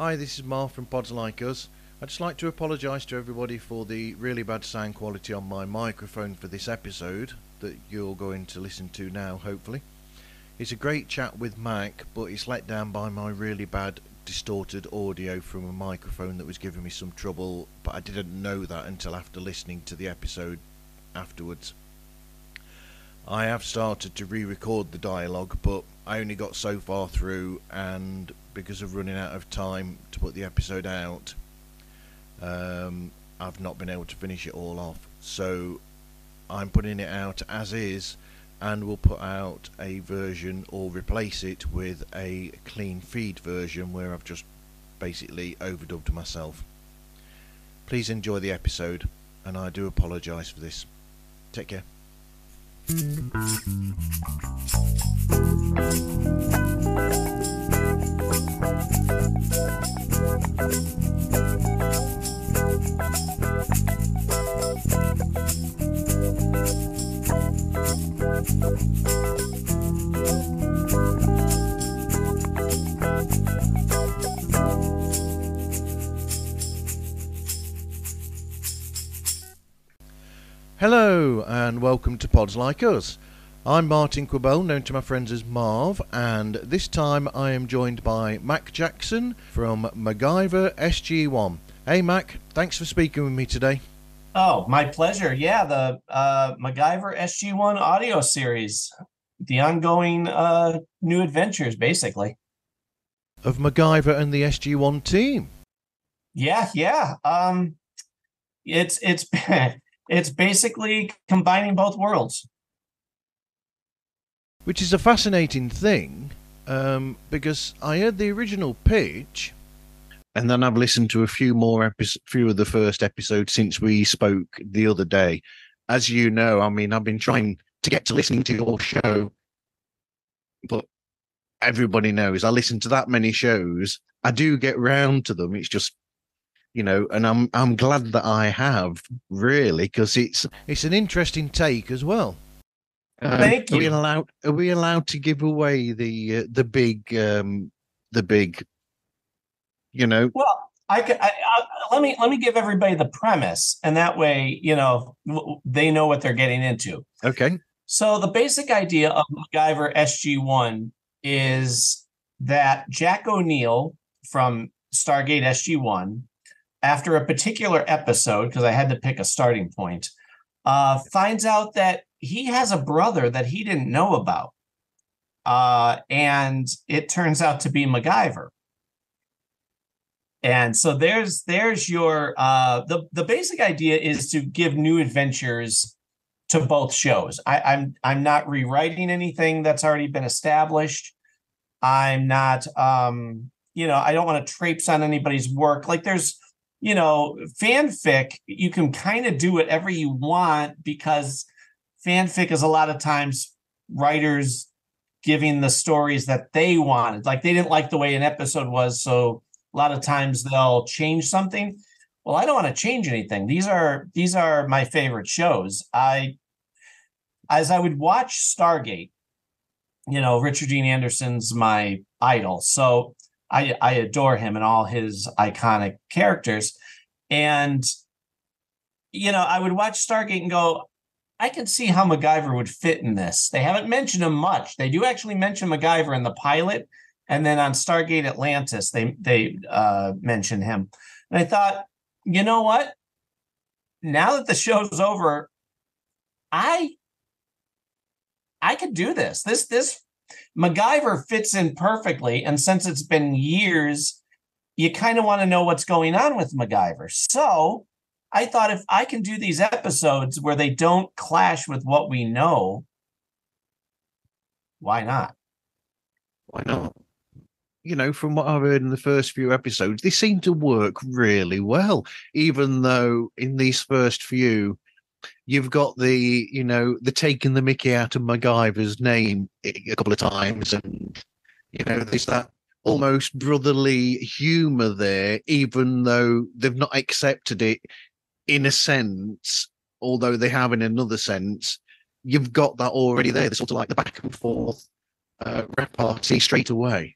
Hi, this is Marv from Pods Like Us. I'd just like to apologise to everybody for the really bad sound quality on my microphone for this episode that you're going to listen to now, hopefully. It's a great chat with Mac, but it's let down by my really bad distorted audio from a microphone that was giving me some trouble, but I didn't know that until after listening to the episode afterwards. I have started to re-record the dialogue, but I only got so far through, and because of running out of time to put the episode out, I've not been able to finish it all off. So I'm putting it out as is, and we'll put out a version or replace it with a clean feed version where I've just basically overdubbed myself. Please enjoy the episode, and I do apologise for this. Take care. Hello and welcome to Pods Like Us. I'm Martin Quibell, known to my friends as Marv, and this time I am joined by Mac Jackson from MacGyver SG1. Hey Mac, thanks for speaking with me today. Oh, my pleasure. Yeah, the MacGyver SG1 audio series, the ongoing new adventures, basically. Of MacGyver and the SG1 team. Yeah. It's it's basically combining both worlds. Which is a fascinating thing, because I heard the original pitch, and then I've listened to a few of the first episodes since we spoke the other day. As you know, I mean, I've been trying to get to listening to your show, but everybody knows I listen to that many shows. I do get round to them. It's just, and I'm glad that I have, really, because it's an interesting take as well. Thank you. Are we allowed to give away the big? Well, let me give everybody the premise, and that way, they know what they're getting into. Okay. So the basic idea of MacGyver SG1 is that Jack O'Neill from Stargate SG1, after a particular episode, because I had to pick a starting point, finds out that he has a brother that he didn't know about. And it turns out to be MacGyver. And so there's your the basic idea is to give new adventures to both shows. I'm not rewriting anything that's already been established. I'm not I don't want to traipse on anybody's work. Like there's fanfic, you can kind of do whatever you want, because fanfic is a lot of times writers giving the stories that they wanted. Like they didn't like the way an episode was, so a lot of times they'll change something. Well, I don't want to change anything. These are my favorite shows. As I would watch Stargate, Richard Dean Anderson's my idol. So I adore him and all his iconic characters. And, I would watch Stargate and go, I can see how MacGyver would fit in this. They haven't mentioned him much. They do actually mention MacGyver in the pilot. And then on Stargate Atlantis, they mentioned him. And I thought, you know what? Now that the show's over, I could do this. This MacGyver fits in perfectly. And since it's been years, you kind of want to know what's going on with MacGyver. So I thought, if I can do these episodes where they don't clash with what we know, why not? Why not? From what I've heard in the first few episodes, they seem to work really well, even though in these first few, you've got the taking the mickey out of MacGyver's name a couple of times, and there's that almost brotherly humor there, even though they've not accepted it in a sense, although they have in another sense. You've got that already there. There's sort of like the back and forth repartee straight away.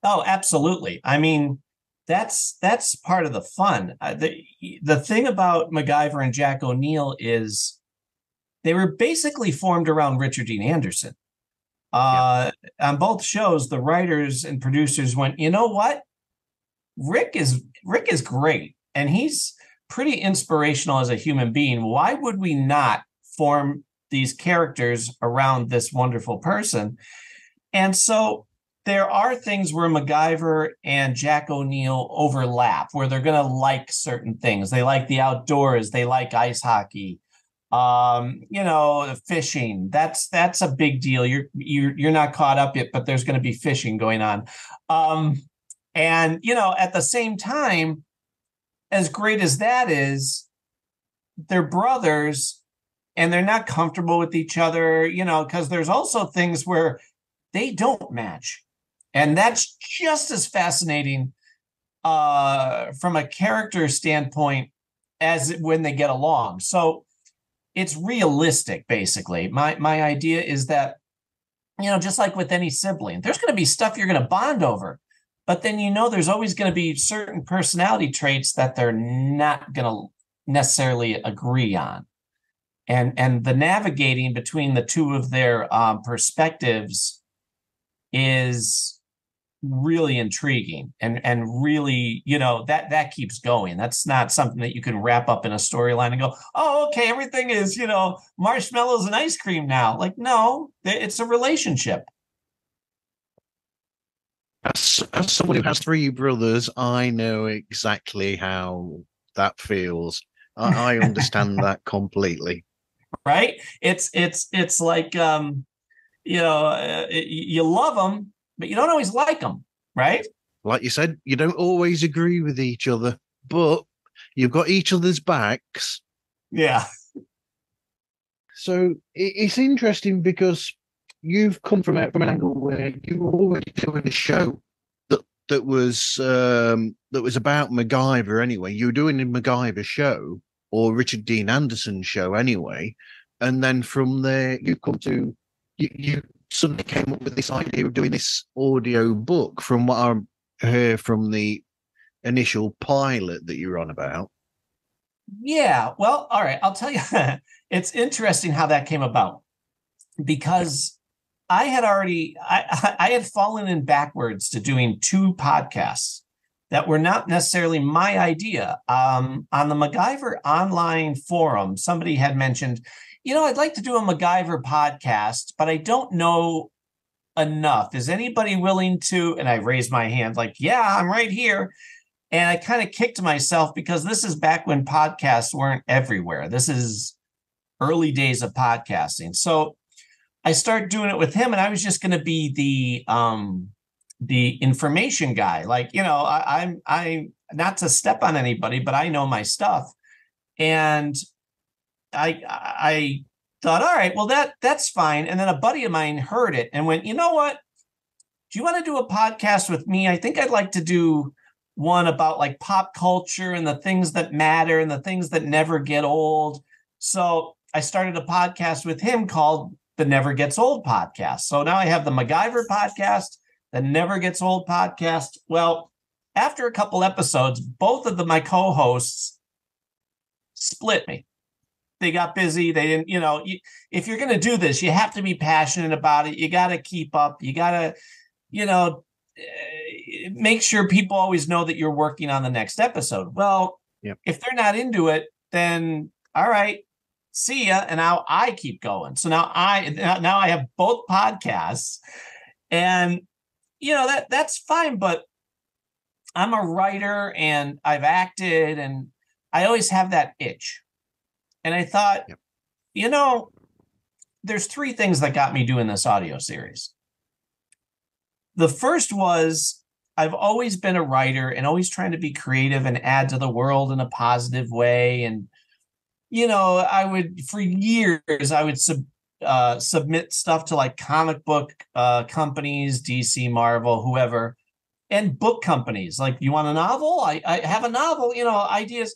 Oh, absolutely. I mean, that's part of the fun. The thing about MacGyver and Jack O'Neill is they were basically formed around Richard Dean Anderson. On both shows, the writers and producers went, you know what? Rick is great, and he's pretty inspirational as a human being. Why would we not form these characters around this wonderful person? And so there are things where MacGyver and Jack O'Neill overlap, where they're going to like certain things. They like the outdoors. They like ice hockey. Fishing. That's a big deal. You're not caught up yet, but there's going to be fishing going on. And at the same time, as great as that is, they're brothers and they're not comfortable with each other, because there's also things where they don't match. And that's just as fascinating from a character standpoint as when they get along. So it's realistic, basically. My idea is that, just like with any sibling, there's going to be stuff you're going to bond over. But then, there's always going to be certain personality traits that they're not going to necessarily agree on. And the navigating between the two of their perspectives is really intriguing and really, that keeps going. That's not something that you can wrap up in a storyline and go, oh, okay, everything is, marshmallows and ice cream now. Like, no, it's a relationship. As someone who has three brothers, I know exactly how that feels. I understand that completely. Right? It's like, you love them, but you don't always like them, right? Like you said, you don't always agree with each other, but you've got each other's backs. Yeah. So it's interesting because you've come from an angle where you were already doing a show that was about MacGyver anyway. You were doing a MacGyver show or Richard Dean Anderson show anyway, and then from there you come to you suddenly came up with this idea of doing this audio book. From what I heard from the initial pilot that you were on about. Yeah, well, all right, I'll tell you. It's interesting how that came about, because I had fallen in backwards to doing two podcasts that were not necessarily my idea. On the MacGyver online forum, somebody had mentioned, I'd like to do a MacGyver podcast, but I don't know enough. Is anybody willing to? And I raised my hand like, yeah, I'm right here. And I kind of kicked myself because this is back when podcasts weren't everywhere. This is early days of podcasting. So I started doing it with him, and I was just going to be the information guy. Like, I'm not to step on anybody, but I know my stuff. And I thought, all right, well, that's fine. And then a buddy of mine heard it and went, you know what? Do you want to do a podcast with me? I think I'd like to do one about like pop culture and the things that matter and the things that never get old. So I started a podcast with him called the Never Gets Old Podcast. So now I have the MacGyver podcast, the Never Gets Old podcast. Well, after a couple episodes, both of my co-hosts split me. They got busy. They didn't, if you're going to do this, you have to be passionate about it. You got to keep up. You got to, make sure people always know that you're working on the next episode. Well, If they're not into it, then all right, see ya. And now I keep going. So now I have both podcasts, and that's fine. But I'm a writer and I've acted, and I always have that itch. And I thought, there's three things that got me doing this audio series. The first was I've always been a writer and always trying to be creative and add to the world in a positive way. And, for years, I would submit stuff to like comic book companies, DC, Marvel, whoever, and book companies. Like, you want a novel? I have a novel, ideas.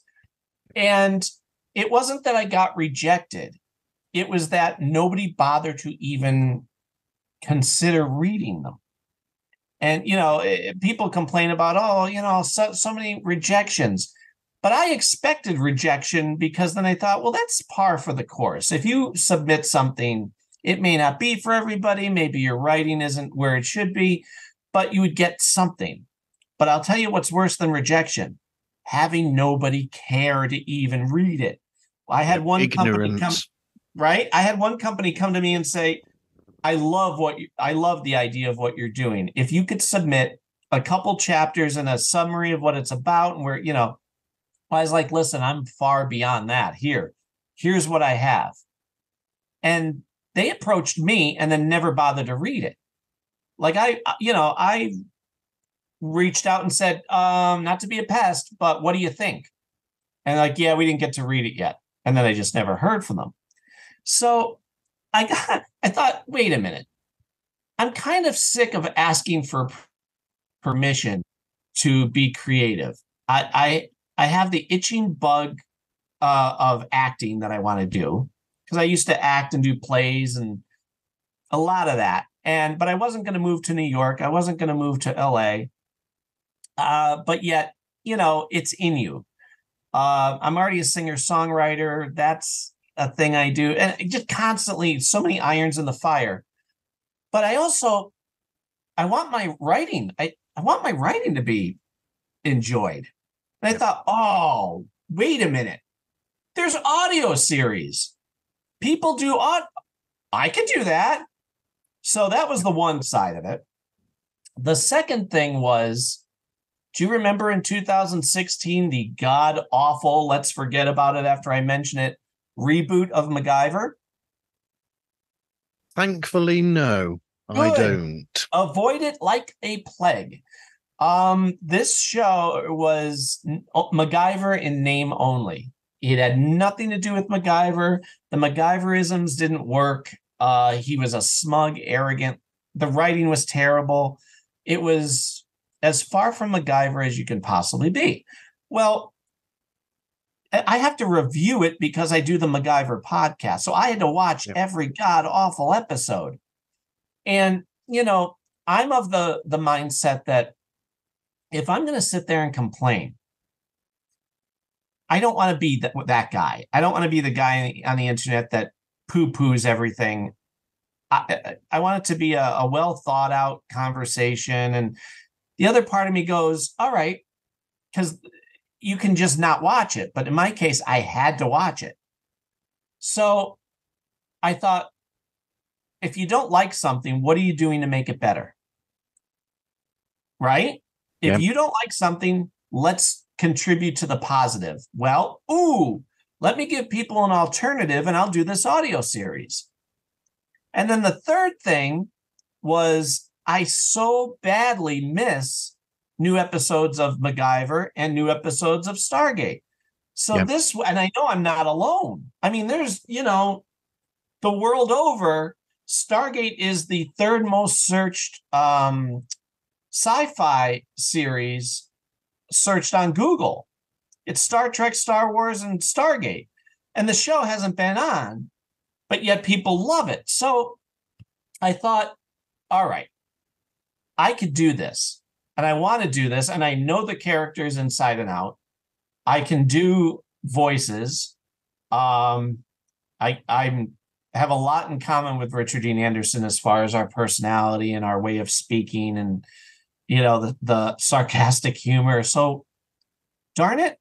And it wasn't that I got rejected. It was that nobody bothered to even consider reading them. And, people complain about, so many rejections. But I expected rejection because then I thought, well, that's par for the course. If you submit something, it may not be for everybody. Maybe your writing isn't where it should be, but you would get something. But I'll tell you what's worse than rejection: having nobody care to even read it. I had one company come, right? I had one company come to me and say, I love the idea of what you're doing. If you could submit a couple chapters and a summary of what it's about, and where, I was like, listen, I'm far beyond that. Here's what I have. And they approached me and then never bothered to read it. Like I reached out and said, not to be a pest, but what do you think? And like, yeah, we didn't get to read it yet. And then I just never heard from them. So I thought, wait a minute. I'm kind of sick of asking for permission to be creative. I have the itching bug of acting that I want to do, because I used to act and do plays and a lot of that. But I wasn't going to move to New York. I wasn't going to move to LA. But yet, it's in you. I'm already a singer-songwriter. That's a thing I do. And just constantly, so many irons in the fire. But I want my writing. I want my writing to be enjoyed. And I thought, oh, wait a minute. There's audio series. People do I could do that. So that was the one side of it. The second thing was, do you remember in 2016, the god-awful, let's forget about it after I mention it, reboot of MacGyver? Thankfully, no, Good. I don't. Avoid it like a plague. This show was MacGyver in name only. It had nothing to do with MacGyver. The MacGyverisms didn't work. He was a smug, arrogant. The writing was terrible. It was as far from MacGyver as you can possibly be. Well, I have to review it because I do the MacGyver podcast. So I had to watch every god-awful episode. And, I'm of the mindset that if I'm going to sit there and complain, I don't want to be that guy. I don't want to be the guy on the internet that poo-poos everything. I want it to be a well thought out conversation. And the other part of me goes, all right, because you can just not watch it. But in my case, I had to watch it. So I thought, if you don't like something, what are you doing to make it better? Right? Yeah. If you don't like something, let's contribute to the positive. Well, let me give people an alternative, and I'll do this audio series. And then the third thing was, I so badly miss new episodes of MacGyver and new episodes of Stargate. So and I know I'm not alone. I mean, there's, the world over, Stargate is the third most searched sci-fi series searched on Google. It's Star Trek, Star Wars, and Stargate. And the show hasn't been on, but yet people love it. So I thought, all right, I could do this. And I want to do this. And I know the characters inside and out. I can do voices. I have a lot in common with Richard Dean Anderson as far as our personality and our way of speaking and, the sarcastic humor. So darn it,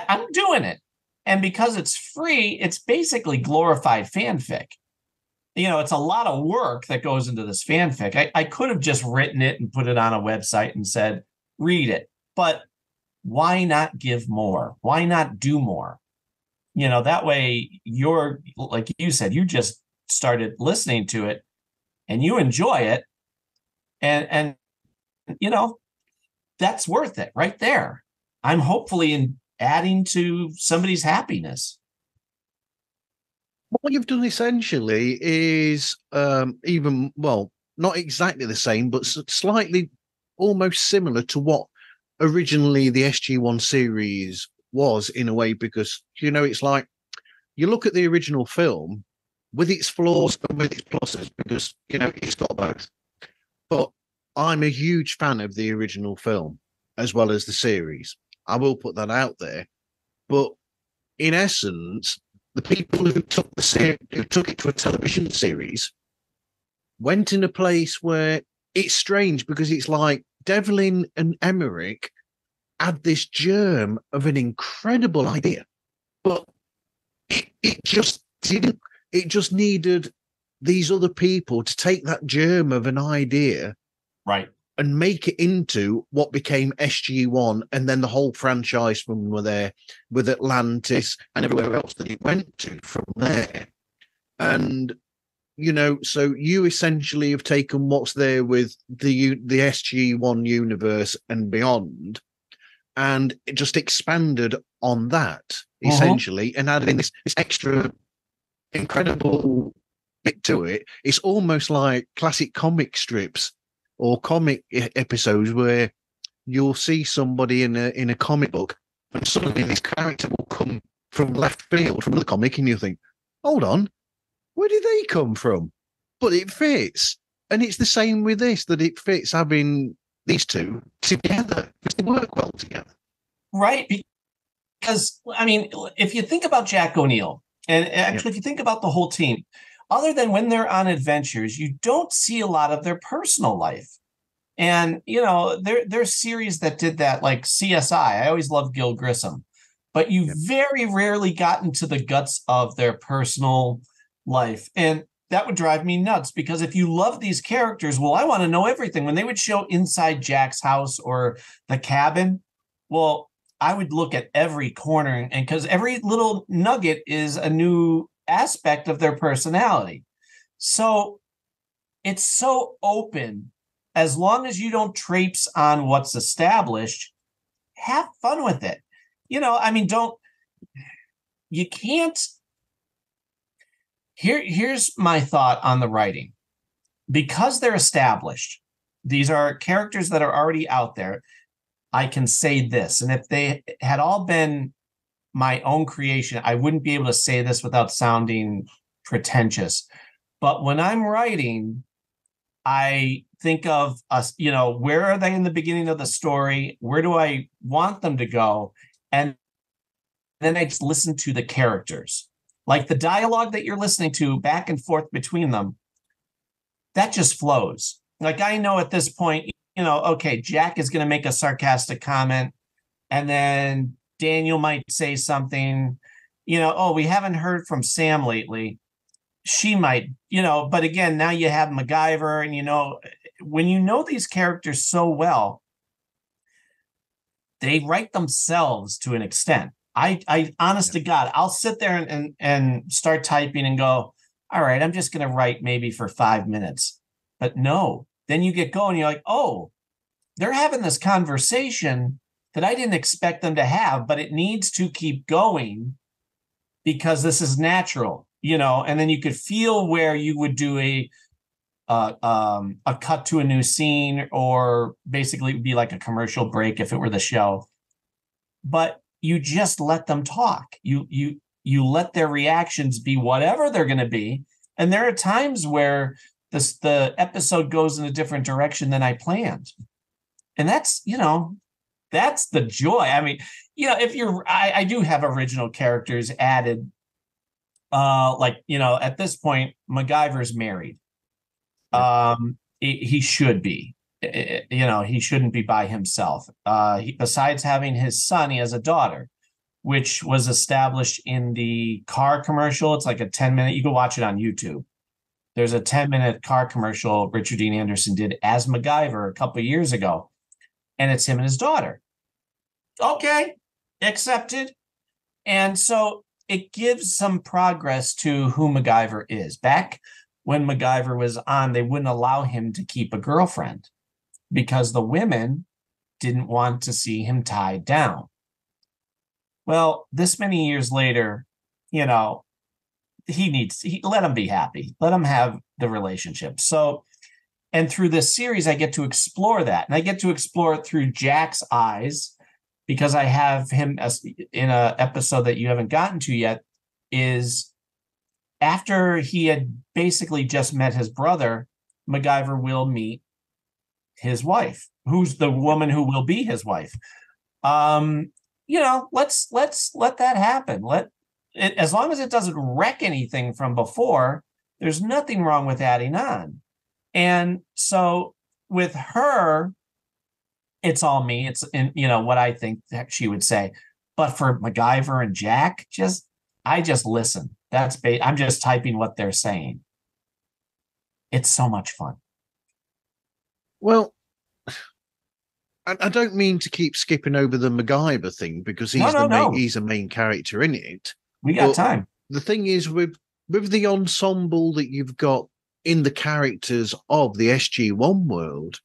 I'm doing it. And because it's free, it's basically glorified fanfic. It's a lot of work that goes into this fanfic. I could have just written it and put it on a website and said, read it. But why not give more? Why not do more? That way you're, like you said, you just started listening to it and you enjoy it. And that's worth it right there. I'm hopefully adding to somebody's happiness. What you've done essentially is not exactly the same, but slightly almost similar to what originally the SG1 series was in a way, because, it's like you look at the original film with its flaws and with its pluses, because, it's got both. But I'm a huge fan of the original film as well as the series. I will put that out there. But in essence, the people who who took it to a television series went in a place where it's strange because it's like Devlin and Emmerich had this germ of an incredible idea, but it just didn't. It just needed these other people to take that germ of an idea, Right, and make it into what became SG1, and then the whole franchise from there, with Atlantis and everywhere else that it went to from there. And so you essentially have taken what's there with the SG1 universe and beyond, and it just expanded on that essentially, and added in this extra incredible bit to it. It's almost like classic comic strips or comic episodes where you'll see somebody in a comic book, and suddenly this character will come from left field from the comic, and you think, hold on, where did they come from? But it fits. And it's the same with this, that it fits having these two together, because they work well together. right. Because, I mean, if you think about Jack O'Neill, and actually, if you think about the whole team, other than when they're on adventures, you don't see a lot of their personal life. And, there's series that did that, like CSI. I always loved Gil Grissom. But you very rarely got into the guts of their personal life. And that would drive me nuts, because if you love these characters, well, I want to know everything. When they would show inside Jack's house or the cabin, well, I would look at every corner, and because every little nugget is a new aspect of their personality. So it's so open. As long as you don't traipse on what's established, have fun with it. You can't. Here's my thought on the writing. Because they're established, these are characters that are already out there. I can say this, and if they had all been my own creation, I wouldn't be able to say this without sounding pretentious. But when I'm writing, I think of us, where are they in the beginning of the story? Where do I want them to go? And then I just listen to the characters. Like the dialogue that you're listening to back and forth between them, that just flows. Like I know at this point, okay, Jack is going to make a sarcastic comment, and then Daniel might say something, oh, we haven't heard from Sam lately. She might, but again, now you have MacGyver, and when you know these characters so well, they write themselves to an extent. I honest to God, I'll sit there and start typing and go, all right, I'm just going to write maybe for 5 minutes. But no, then you get going, you're like, oh, they're having this conversation that I didn't expect them to have, but it needs to keep going because this is natural, and then you could feel where you would do a cut to a new scene, or basically it would be like a commercial break if it were the show. But you just let them talk. You let their reactions be whatever they're going to be. And there are times where the episode goes in a different direction than I planned. And that's the joy. I mean, I do have original characters added. At this point, MacGyver's married. He should be. He shouldn't be by himself. Besides having his son, he has a daughter, which was established in the car commercial. It's like a 10-minute. You can watch it on YouTube. There's a 10-minute car commercial Richard Dean Anderson did as MacGyver a couple of years ago, and it's him and his daughter. Okay, accepted. And so it gives some progress to who MacGyver is. Back when MacGyver was on, they wouldn't allow him to keep a girlfriend because the women didn't want to see him tied down. Well, this many years later, let him be happy. Let him have the relationship. So, and through this series, I get to explore that. And I get to explore it through Jack's eyes, because I have him in an episode that you haven't gotten to yet, is after he had basically just met his brother, MacGyver will meet his wife, who's the woman who will be his wife. Let's let that happen. Let it, as long as it doesn't wreck anything from before, there's nothing wrong with adding on. And so with her, it's all me. It's what I think that she would say. But for MacGyver and Jack, I just listen. I'm just typing what they're saying. It's so much fun. Well, I don't mean to keep skipping over the MacGyver thing because he's a main character in it. We got time. The thing is with the ensemble that you've got in the characters of the SG1 world,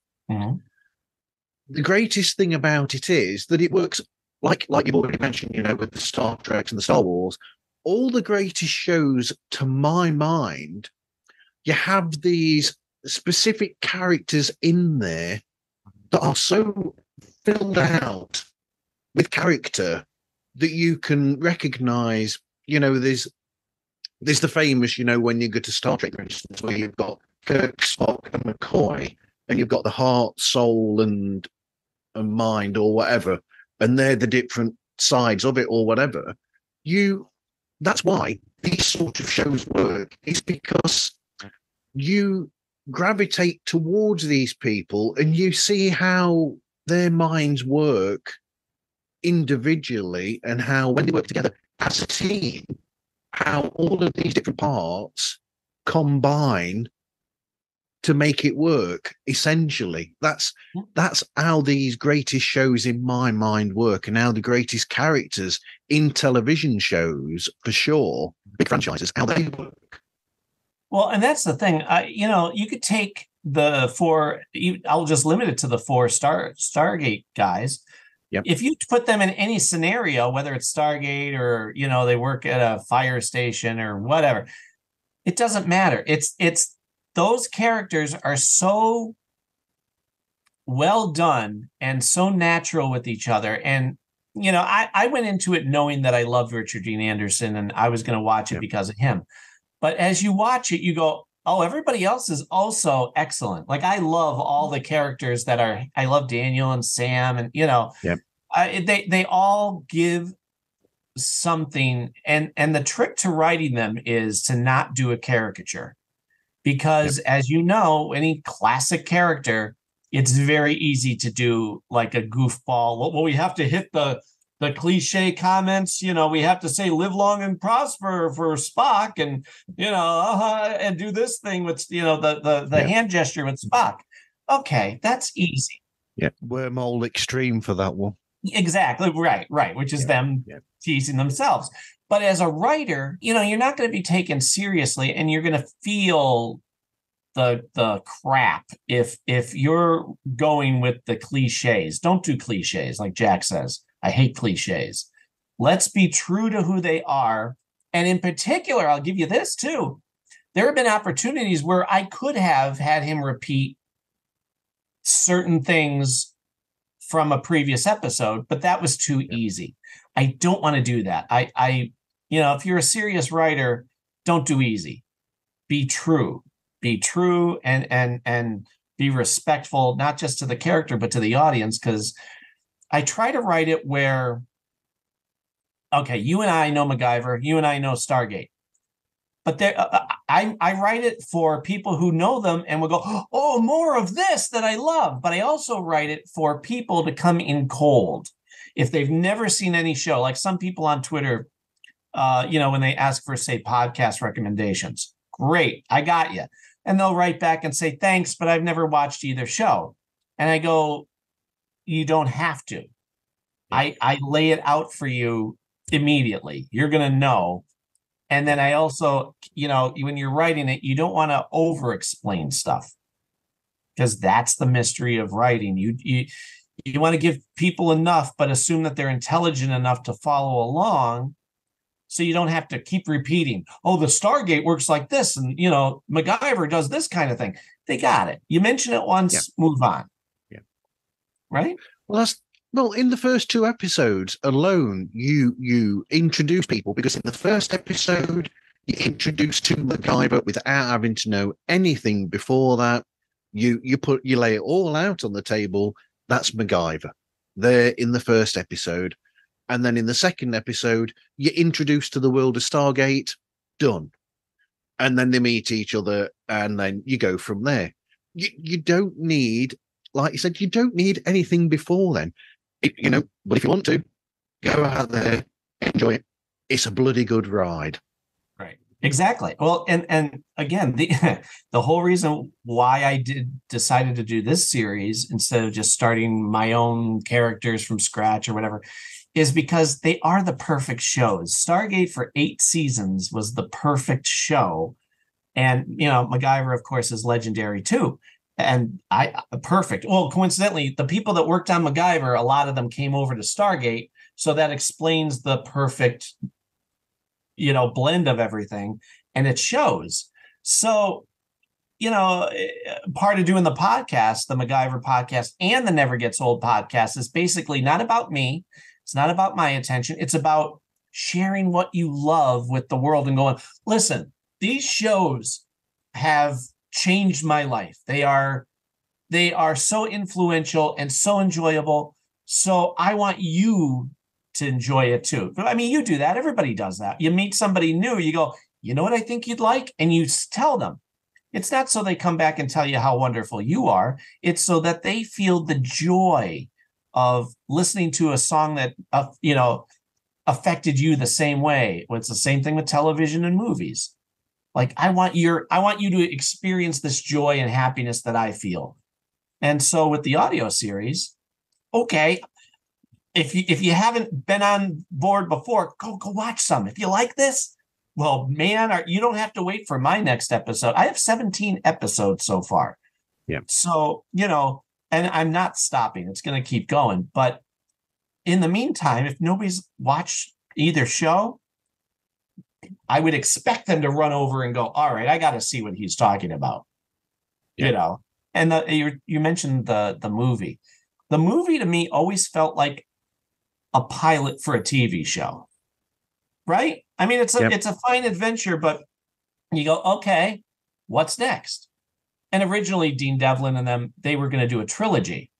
the greatest thing about it is that it works like you've already mentioned, with the Star Treks and the Star Wars. All the greatest shows, to my mind, you have these specific characters in there that are so filled out with character that you can recognize, there's the famous, when you go to Star Trek, for instance, where you've got Kirk, Spock, and McCoy, and you've got the heart, soul, and mind, or whatever, and they're the different sides of it, or whatever. That's why these sort of shows work, is because you gravitate towards these people and you see how their minds work individually and how when they work together as a team, how all of these different parts combine to make it work. Essentially, that's how these greatest shows in my mind work, and how the greatest characters in television shows, for sure, big franchises, how they work. Well, and that's the thing. You could take the four. I'll just limit it to the four Stargate guys. Yep. If you put them in any scenario, whether it's Stargate or they work at a fire station or whatever, it doesn't matter. It's those characters are so well done and so natural with each other. And I went into it knowing that I loved Richard Dean Anderson and I was going to watch it because of him. But as you watch it, you go, oh, everybody else is also excellent. Like, I love all the characters I love Daniel and Sam, and, they all give something. And the trick to writing them is to not do a caricature. Because as you know, any classic character, it's very easy to do like a goofball. Well, we have to hit the cliche comments, we have to say live long and prosper for Spock, and and do this thing with the hand gesture with Spock. Okay, that's easy. Yeah, wormhole extreme for that one. Exactly, right, which is them teasing themselves. But as a writer, you're not going to be taken seriously, and you're going to feel the crap if you're going with the cliches. Don't do cliches, like Jack says. I hate cliches. Let's be true to who they are. And in particular, I'll give you this too. There have been opportunities where I could have had him repeat certain things from a previous episode, but that was too easy. I don't want to do that. I if you're a serious writer, don't do easy. Be true. Be true and be respectful, not just to the character, but to the audience, because I try to write it where, okay, you and I know MacGyver, you and I know Stargate, but I write it for people who know them and will go, oh, more of this that I love. But I also write it for people to come in cold. If they've never seen any show, like some people on Twitter, when they ask for, say, podcast recommendations, great, I got you. And they'll write back and say, thanks, but I've never watched either show. And I go, you don't have to. I lay it out for you immediately. You're going to know. And then I also, when you're writing it, you don't want to over-explain stuff, because that's the mystery of writing. You want to give people enough, but assume that they're intelligent enough to follow along, so you don't have to keep repeating, oh, the Stargate works like this, and, MacGyver does this kind of thing. They got it. You mention it once, move on. Yeah. Right? Well, in the first two episodes alone, you introduce people, because in the first episode, you introduce to MacGyver without having to know anything before that. You lay it all out on the table. That's MacGyver. There in the first episode, and then in the second episode, you're introduced to the world of Stargate. Done. And then they meet each other, and then you go from there. You don't need, like you said, you don't need anything before then. But if you want to, go out there, enjoy it. It's a bloody good ride. Right. Exactly. Well, and again, the the whole reason why I decided to do this series instead of just starting my own characters from scratch or whatever is because they are the perfect shows. Stargate for 8 seasons was the perfect show. And, MacGyver, of course, is legendary too. And perfect. Well, coincidentally, the people that worked on MacGyver, a lot of them came over to Stargate. So that explains the perfect, blend of everything. And it shows. So, part of doing the podcast, the MacGyver podcast and the Never Gets Old podcast is basically not about me. It's not about my attention. It's about sharing what you love with the world and going, listen, these shows have changed my life. They are so influential and so enjoyable. So I want you to enjoy it too. I mean, you do that. Everybody does that. You meet somebody new, you go, you know what I think you'd like? And you tell them. It's not so they come back and tell you how wonderful you are. It's so that they feel the joy of listening to a song that, affected you the same way. Well, it's the same thing with television and movies. Like, I want you to experience this joy and happiness that I feel. And so with the audio series, okay, if you haven't been on board before, go watch some. If you like this, well, man, you don't have to wait for my next episode. I have 17 episodes so far. Yeah. So, and I'm not stopping. It's going to keep going. But in the meantime, if nobody's watched either show, I would expect them to run over and go, all right, I got to see what he's talking about. Yeah. And you mentioned the movie. The movie to me always felt like a pilot for a TV show, right? I mean, it's a fine adventure, but you go, okay, what's next? And originally Dean Devlin and them, they were going to do a trilogy.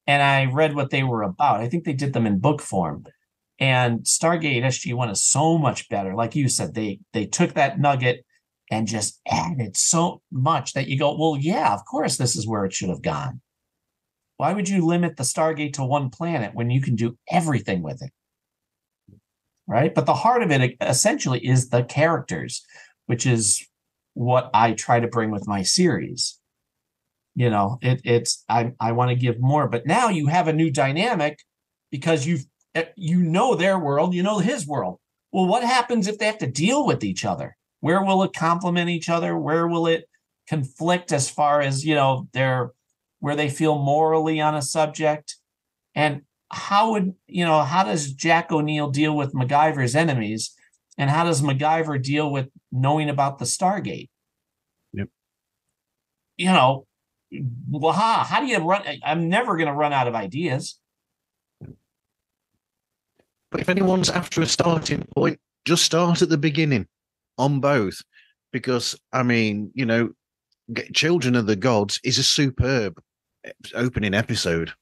And I read what they were about. I think they did them in book form. And Stargate SG1 is so much better. Like you said, they took that nugget and just added so much that you go, well, yeah, of course, this is where it should have gone. Why would you limit the Stargate to one planet when you can do everything with it? Right? But the heart of it essentially is the characters, which is what I try to bring with my series. I want to give more, but now you have a new dynamic because you know their world, you know his world. Well, what happens if they have to deal with each other? Where will it complement each other? Where will it conflict as far as, where they feel morally on a subject? And how does Jack O'Neill deal with MacGyver's enemies? And how does MacGyver deal with knowing about the Stargate? Yep. Well, how do you run? I'm never going to run out of ideas. But if anyone's after a starting point, just start at the beginning on both. Because, I mean, Children of the Gods is a superb opening episode.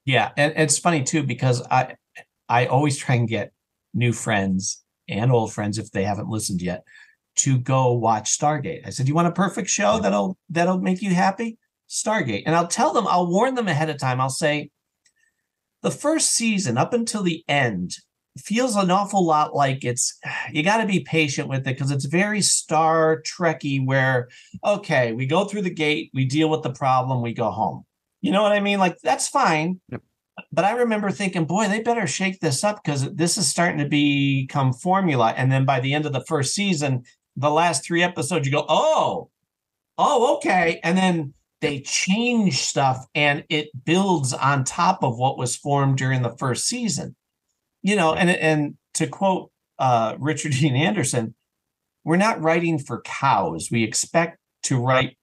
Yeah, and it's funny, too, because I always try and get new friends and old friends, if they haven't listened yet, to go watch Stargate. I said, you want a perfect show that'll make you happy? Stargate. And I'll warn them ahead of time. I'll say, the first season up until the end feels an awful lot like you got to be patient with it because it's very Star Trekky where, okay, we go through the gate, we deal with the problem, we go home. You know what I mean? Like, that's fine. Yep. But I remember thinking, boy, they better shake this up because this is starting to become formula. And then by the end of the first season, the last 3 episodes, you go, oh, okay. And then they change stuff and it builds on top of what was formed during the first season. And to quote Richard Dean Anderson, we're not writing for cows. We expect to write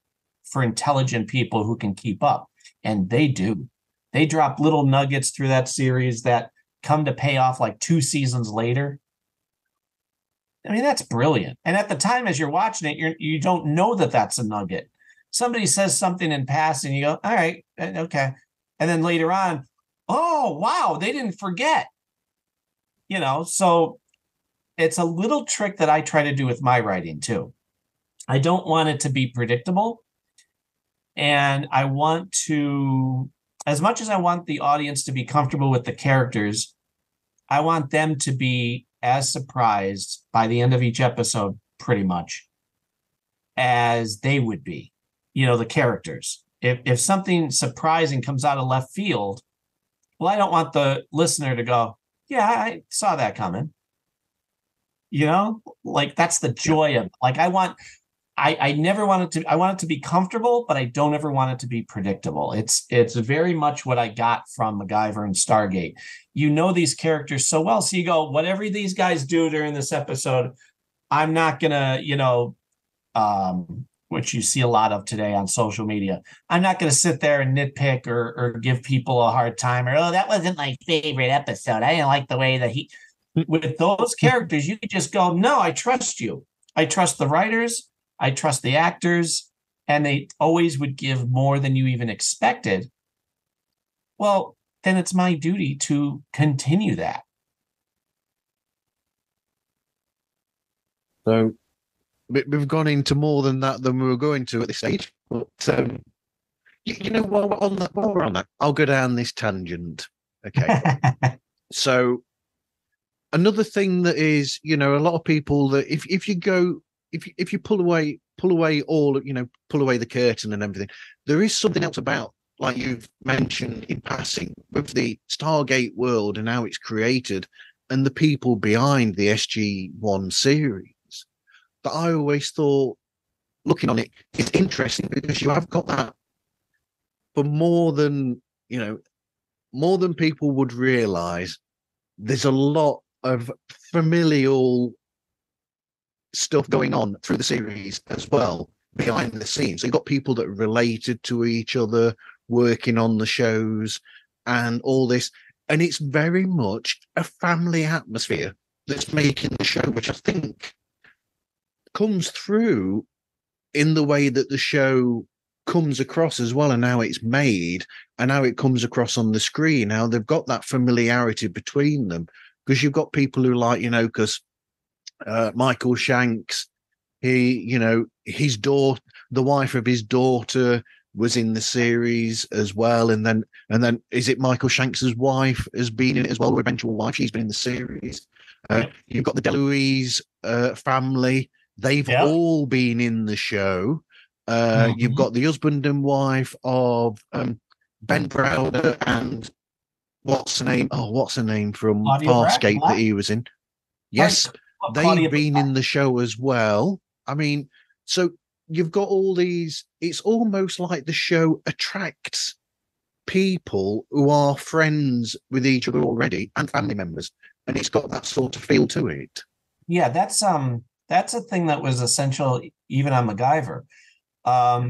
for intelligent people who can keep up. And they do. They drop little nuggets through that series that come to pay off like 2 seasons later. I mean, that's brilliant. And at the time, as you're watching it, you don't know that that's a nugget. somebody says something in passing, you go, all right, okay. And then later on, oh, wow, they didn't forget. So it's a little trick that I try to do with my writing too. I don't want it to be predictable. And I want to, as much as I want the audience to be comfortable with the characters, I want them to be as surprised by the end of each episode, pretty much, as they would be, the characters. If something surprising comes out of left field, well, I don't want the listener to go, yeah, I saw that coming. Like that's the joy of it. Like I never want it to, I want it to be comfortable, but I don't ever want it to be predictable. It's very much what I got from MacGyver and Stargate. These characters so well. So you go, whatever these guys do during this episode, I'm not gonna, which you see a lot of today on social media. I'm not going to sit there and nitpick or give people a hard time or, oh, that wasn't my favorite episode. I didn't like the way that he, with those characters, you could just go, no, I trust you. I trust the writers. I trust the actors. And they always would give more than you even expected. Well, then it's my duty to continue that. So we've gone into more than that than we were going to at this stage. But while we're on that, I'll go down this tangent. Okay. So another thing that is, a lot of people that if you pull away all, pull away the curtain and everything, there is something else about, like you've mentioned in passing, with the Stargate world and how it's created and the people behind the SG1 series. That I always thought, looking on it, is interesting because you have got that for more than people would realize. There's a lot of familial stuff going on through the series as well behind the scenes. So you've got people that are related to each other, working on the shows and all this. And it's very much a family atmosphere that's making the show, which I think comes through in the way that the show comes across as well, and how it's made and how it comes across on the screen, how they've got that familiarity between them. Because you've got people who because Michael Shanks, his daughter, the wife of his daughter was in the series as well. And then is it Michael Shanks's wife has been in it as well, or eventual wife, she's been in the series. You've got the DeLuise family. They've all been in the show. You've got the husband and wife of Ben Browder and what's her name? Oh, what's her name from Farscape that he was in? Yes, they've been in the show as well. I mean, so you've got all these. It's almost like the show attracts people who are friends with each other already and family members, and it's got that sort of feel to it. Yeah, that's a thing that was essential even on MacGyver.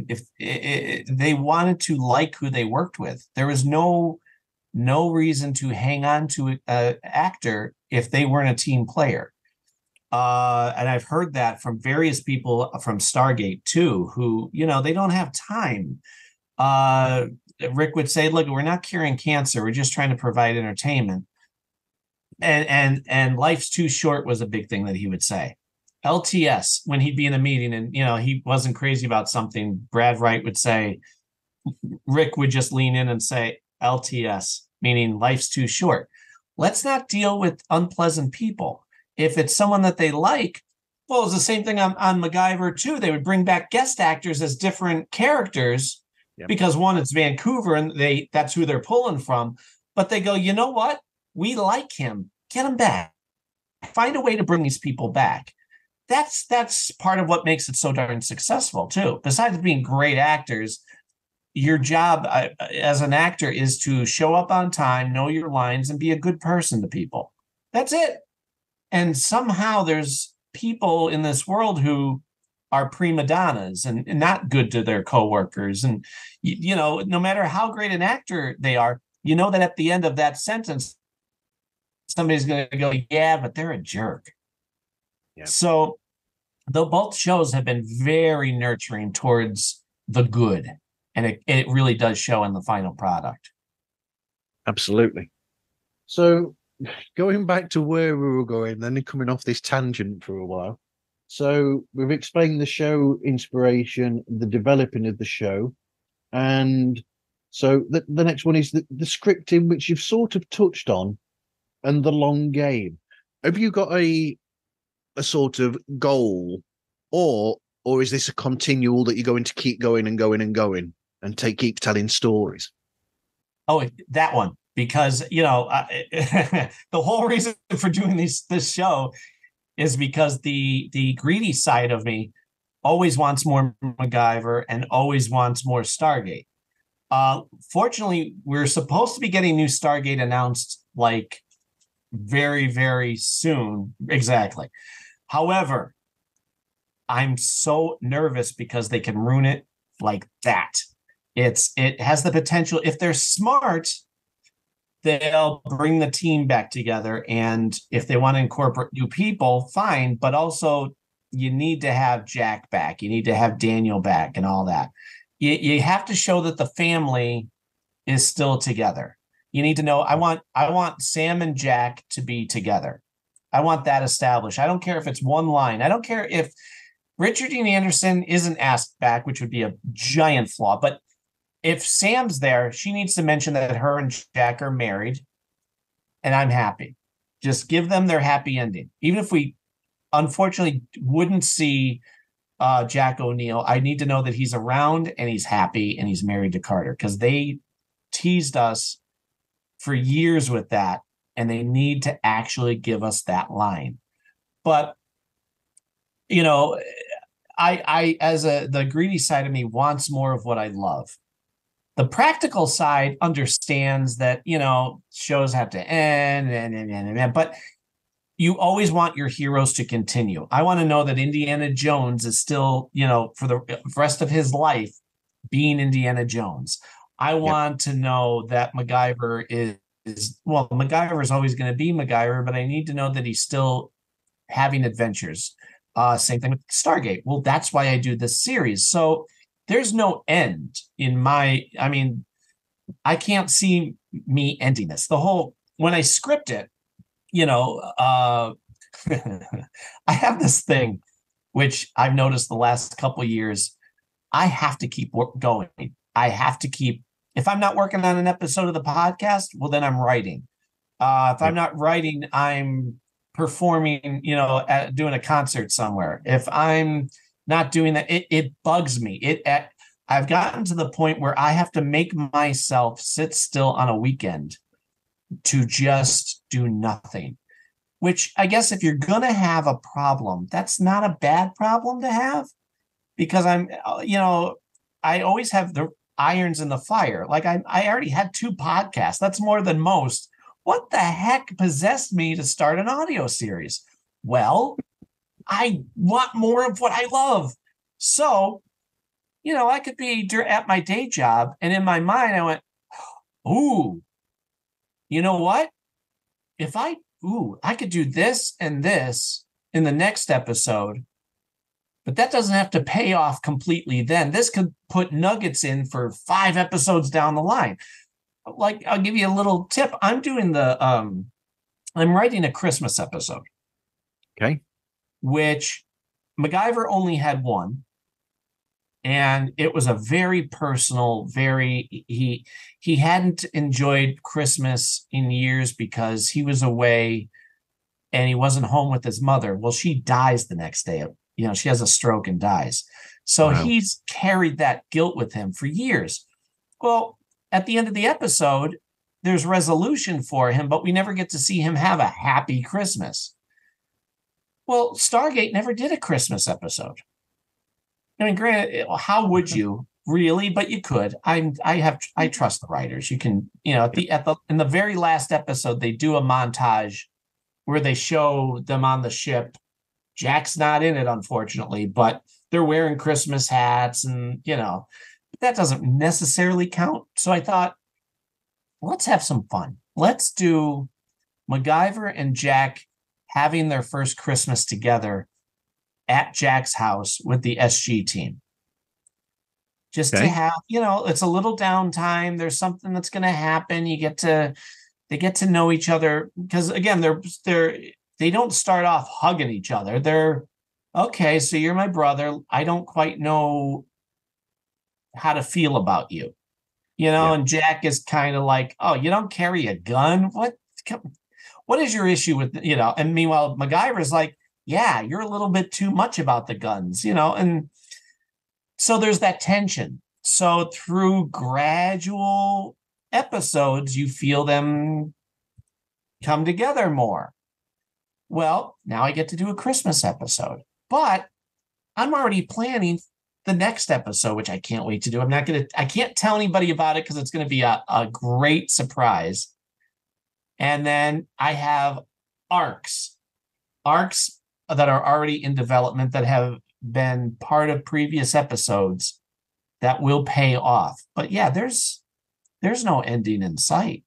If they wanted to like who they worked with, there was no reason to hang on to an actor if they weren't a team player. And I've heard that from various people from Stargate too, who, they don't have time. Rick would say, look, we're not curing cancer. We're just trying to provide entertainment. And life's too short was a big thing that he would say. LTS, when he'd be in a meeting and, he wasn't crazy about something, Brad Wright would say, Rick would just lean in and say, LTS, meaning life's too short. Let's not deal with unpleasant people. If it's someone that they like, well, it's the same thing on MacGyver too. They would bring back guest actors as different characters because one, it's Vancouver and that's who they're pulling from. But they go, you know what? We like him. Get him back. Find a way to bring these people back. That's part of what makes it so darn successful too. Besides being great actors, your job as an actor is to show up on time, know your lines, and be a good person to people. That's it. And somehow there's people in this world who are prima donnas and not good to their coworkers. And, no matter how great an actor they are, that at the end of that sentence, somebody's going to go, yeah, but they're a jerk. Yep. So though both shows have been very nurturing towards the good. And it really does show in the final product. Absolutely. So going back to where we were going, then coming off this tangent for a while. So we've explained the show inspiration, the developing of the show, and so the next one is the scripting, which you've sort of touched on, and the long game. Have you got a sort of goal, or is this a continual that you're going to keep going and going and going and keep telling stories? Oh, that one. Because, the whole reason for doing this show is because the greedy side of me always wants more MacGyver and always wants more Stargate. Fortunately, we're supposed to be getting new Stargate announced like very, very soon. Exactly. However, I'm so nervous because they can ruin it like that. It has the potential, if they're smart, they'll bring the team back together. And if they want to incorporate new people, fine. But also, you need to have Jack back. You need to have Daniel back and all that. You have to show that the family is still together. You need to know, I want Sam and Jack to be together. I want that established. I don't care if it's one line. I don't care if Richard Dean Anderson isn't asked back, which would be a giant flaw. But if Sam's there, she needs to mention that her and Jack are married, and I'm happy. Just give them their happy ending. Even if we unfortunately wouldn't see Jack O'Neill, I need to know that he's around and he's happy and he's married to Carter, because they teased us for years with that, and they need to actually give us that line. But, I as the greedy side of me wants more of what I love. The practical side understands that, shows have to end, but you always want your heroes to continue. I want to know that Indiana Jones is still, for the rest of his life, being Indiana Jones. I want to know that MacGyver MacGyver is always going to be MacGyver, but I need to know that he's still having adventures. Same thing with Stargate. Well, that's why I do this series. So there's no end I can't see me ending this. When I script it, I have this thing, which I've noticed the last couple of years. I have to keep going. I have to keep, if I'm not working on an episode of the podcast, well, then I'm writing. If I'm not writing, I'm performing, doing a concert somewhere. If I'm not doing that, it bugs me. I've gotten to the point where I have to make myself sit still on a weekend to just do nothing, which I guess if you're going to have a problem, that's not a bad problem to have, because I always have the irons in the fire. Like I already had 2 podcasts. That's more than most. What the heck possessed me to start an audio series? Well, I want more of what I love. So, I could be at my day job, and in my mind, I went, ooh, you know what? I could do this and this in the next episode, but that doesn't have to pay off completely then. This could put nuggets in for 5 episodes down the line. Like, I'll give you a little tip. I'm writing a Christmas episode. Okay. Which MacGyver only had one. And it was a very personal, he hadn't enjoyed Christmas in years because he was away and he wasn't home with his mother. Well, she dies the next day. She has a stroke and dies. So He's carried that guilt with him for years. Well, at the end of the episode, there's resolution for him, but we never get to see him have a happy Christmas. Well, Stargate never did a Christmas episode. Granted, how would you really? But you could. I trust the writers. You can, in the very last episode, they do a montage where they show them on the ship. Jack's not in it, unfortunately, but they're wearing Christmas hats, and that doesn't necessarily count. So I thought, let's have some fun. Let's do MacGyver and Jack having their first Christmas together at Jack's house with the SG team. just to Okay. have, it's a little downtime. There's something that's going to happen. They get to know each other because again, they don't start off hugging each other. They're okay. So you're my brother. I don't quite know how to feel about you, Yeah. and Jack is kind of like, oh, you don't carry a gun. What is your issue with, and meanwhile, MacGyver's like, yeah, you're a little bit too much about the guns, and so there's that tension. So through gradual episodes, you feel them come together more. Well, now I get to do a Christmas episode, but I'm already planning the next episode, which I can't wait to do. I can't tell anybody about it because it's going to be a great surprise. And then I have arcs that are already in development that have been part of previous episodes that will pay off. But yeah, there's no ending in sight.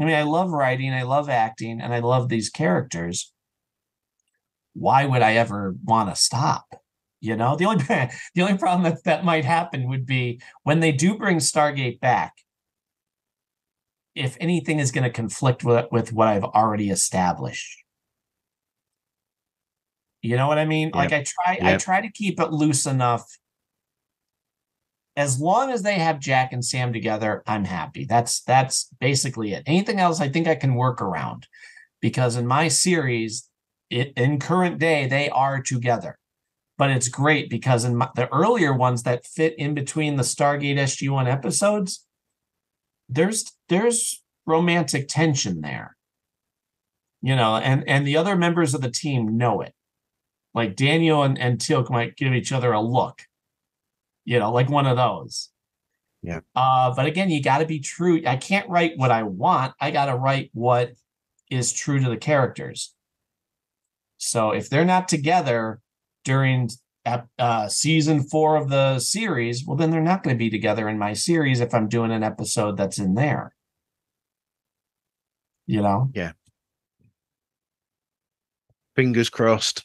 I mean, I love writing, I love acting, and I love these characters. Why would I ever want to stop? The only problem that might happen would be when they do bring Stargate back, if anything is going to conflict with what I've already established. You know what I mean? Yep. Like I try to keep it loose enough. As long as they have Jack and Sam together, I'm happy. That's basically it. Anything else, I think I can work around, because in my series, in current day, they are together. But it's great because in the earlier ones that fit in between the Stargate SG1 episodes, there's romantic tension there. And the other members of the team know it. Like Daniel and Teal'c might give each other a look, like one of those. Yeah. But again, you got to be true. I can't write what I want. I got to write what is true to the characters. So if they're not together during season 4 of the series, well, then they're not going to be together in my series if I'm doing an episode that's in there. Yeah. Fingers crossed.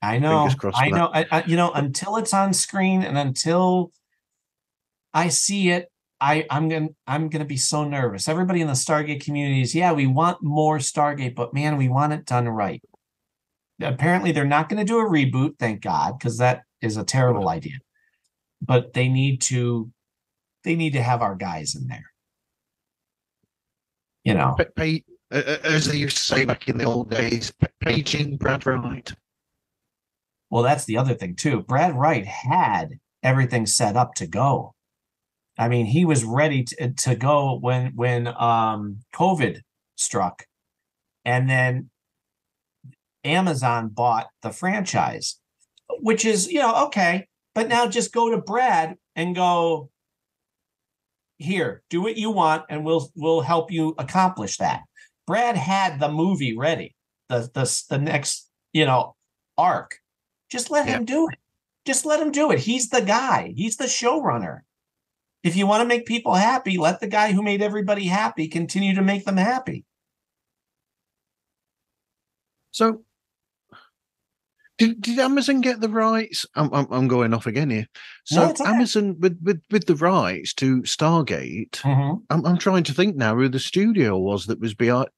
I know. Fingers crossed. I know. Until it's on screen and until I see it, I'm gonna be so nervous. Everybody in the Stargate community is, yeah, we want more Stargate, but man, we want it done right. Apparently, they're not going to do a reboot, thank God, because that is a terrible idea. But they need to have our guys in there. As they used to say back in the old days, paging Brad Wright. Well, that's the other thing too. Brad Wright had everything set up to go. I mean, he was ready to go when COVID struck, and then Amazon bought the franchise, which is, okay. But now just go to Brad and go, here, do what you want, and we'll help you accomplish that. Brad had the movie ready, the next, arc. Just let him do it. Just let him do it. He's the guy. He's the showrunner. If you want to make people happy, let the guy who made everybody happy continue to make them happy. So, did Amazon get the rights? I'm going off again here. So No, it's okay. Amazon with the rights to Stargate. Mm-hmm. I'm trying to think now who the studio was that was behind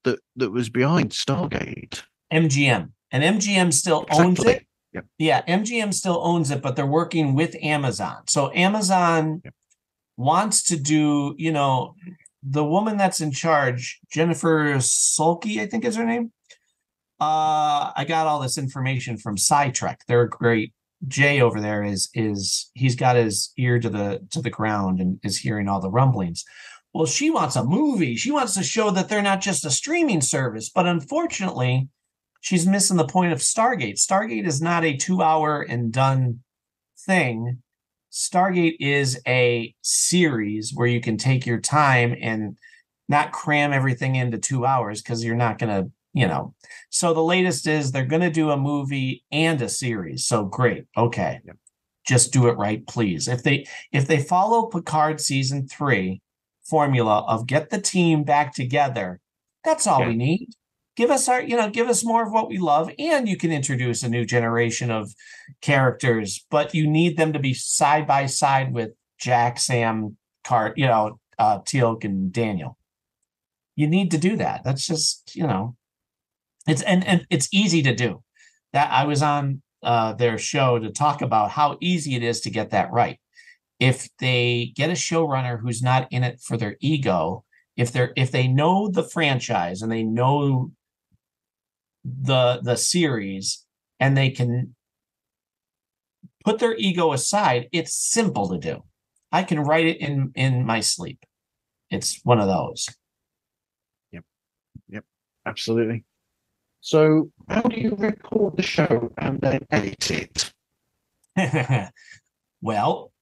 Stargate. MGM, and MGM still owns it. Yep. Yeah, MGM still owns it, but they're working with Amazon. So Amazon wants to do, the woman that's in charge, Jennifer Sulky, I think is her name. I got all this information from SciTrek. They're great. Jay over there is he's got his ear to the ground and is hearing all the rumblings. Well, she wants a movie. She wants to show that they're not just a streaming service, but unfortunately, she's missing the point of Stargate. Stargate is not a 2-hour and done thing. Stargate is a series where you can take your time and not cram everything into 2 hours because you're not going to, So the latest is they're going to do a movie and a series. So great. Okay. Yep. Just do it right, please. If they follow Picard season 3 formula of get the team back together, that's all we need. Give us more of what we love, and you can introduce a new generation of characters, but you need them to be side by side with Jack, Sam, Cart, Teal'c and Daniel. You need to do that. That's just, it's and it's easy to do. That I was on their show to talk about how easy it is to get that right. If they get a showrunner who's not in it for their ego, if they know the franchise and they know the series and they can put their ego aside, it's simple to do. I can write it in my sleep. It's one of those. Yep, absolutely. So how do you record the show and then edit it? Well,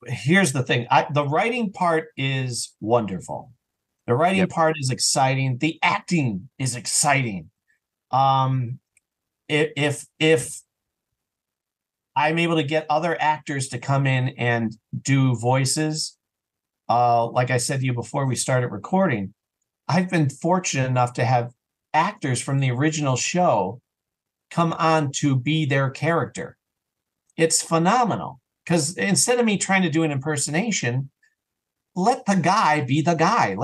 here's the thing. The writing part is wonderful. The writing part is exciting. The acting is exciting. If I'm able to get other actors to come in and do voices, like I said to you before we started recording, I've been fortunate enough to have actors from the original show come on to be their character. It's phenomenal because instead of me trying to do an impersonation, let the guy be the guy.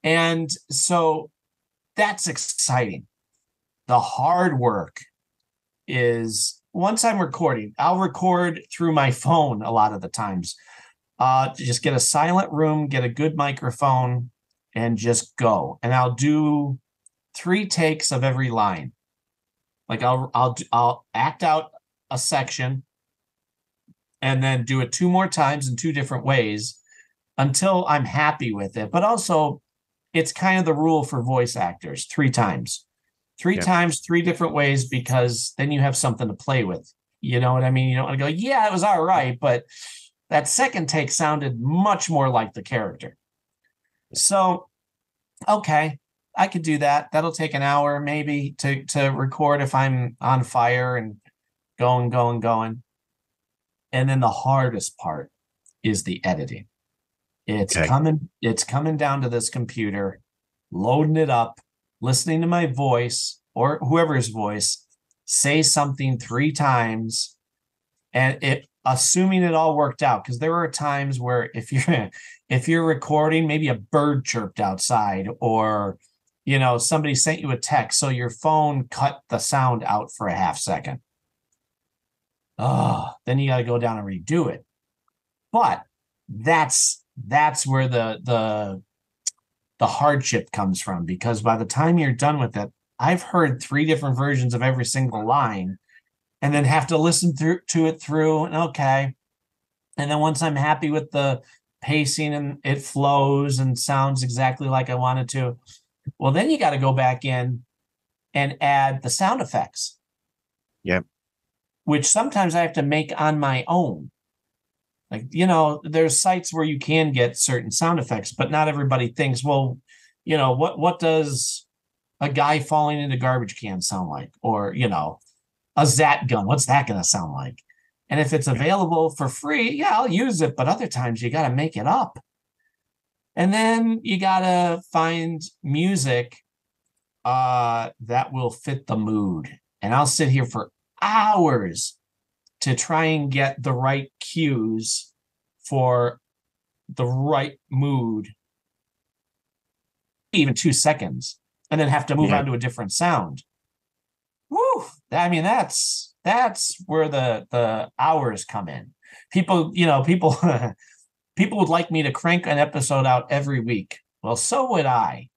And so that's exciting. The hard work is once I'm recording, I'll record through my phone a lot of the times. Just get a silent room, get a good microphone, and just go. And I'll do 3 takes of every line. Like I'll act out a section and then do it 2 more times in 2 different ways until I'm happy with it. But also, it's kind of the rule for voice actors: 3 times. 3 times, 3 different ways, because then you have something to play with. You know what I mean? You don't want to go, yeah, it was all right, but that second take sounded much more like the character. So, okay, I could do that. That'll take an hour maybe to record if I'm on fire and going. And then the hardest part is the editing. It's coming down to this computer, loading it up, listening to my voice or whoever's voice say something 3 times, and assuming it all worked out, because there are times where if you're recording, maybe a bird chirped outside, or somebody sent you a text, so your phone cut the sound out for a half second. Then you got to go down and redo it. But that's where the hardship comes from, because by the time you're done with it, I've heard 3 different versions of every single line, and then have to listen to it through. And okay. And then once I'm happy with the pacing and it flows and sounds exactly like I want it to, well, then you got to go back in and add the sound effects. Yep. Which sometimes I have to make on my own. Like, there's sites where you can get certain sound effects, but not everybody thinks, well, what does a guy falling in a garbage can sound like? Or, a Zat gun, what's that going to sound like? And if it's available for free, yeah, I'll use it. But other times you got to make it up. And then you got to find music that will fit the mood. And I'll sit here for hours to try and get the right cues for the right mood, even 2 seconds, and then have to move on to a different sound. Woo! I mean, that's where the hours come in. People would like me to crank an episode out every week. Well, so would I.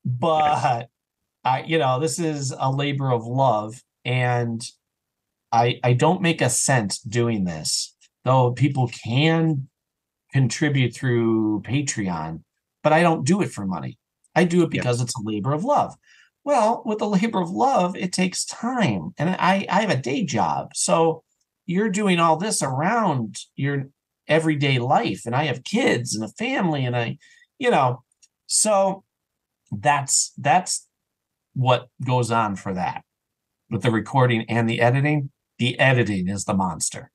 But this is a labor of love, and I don't make a cent doing this, though people can contribute through Patreon, but I don't do it for money. I do it because it's a labor of love. Well, with the labor of love, it takes time, and I have a day job. So you're doing all this around your everyday life, and I have kids and a family, and so that's what goes on for that. With the recording and the editing is the monster.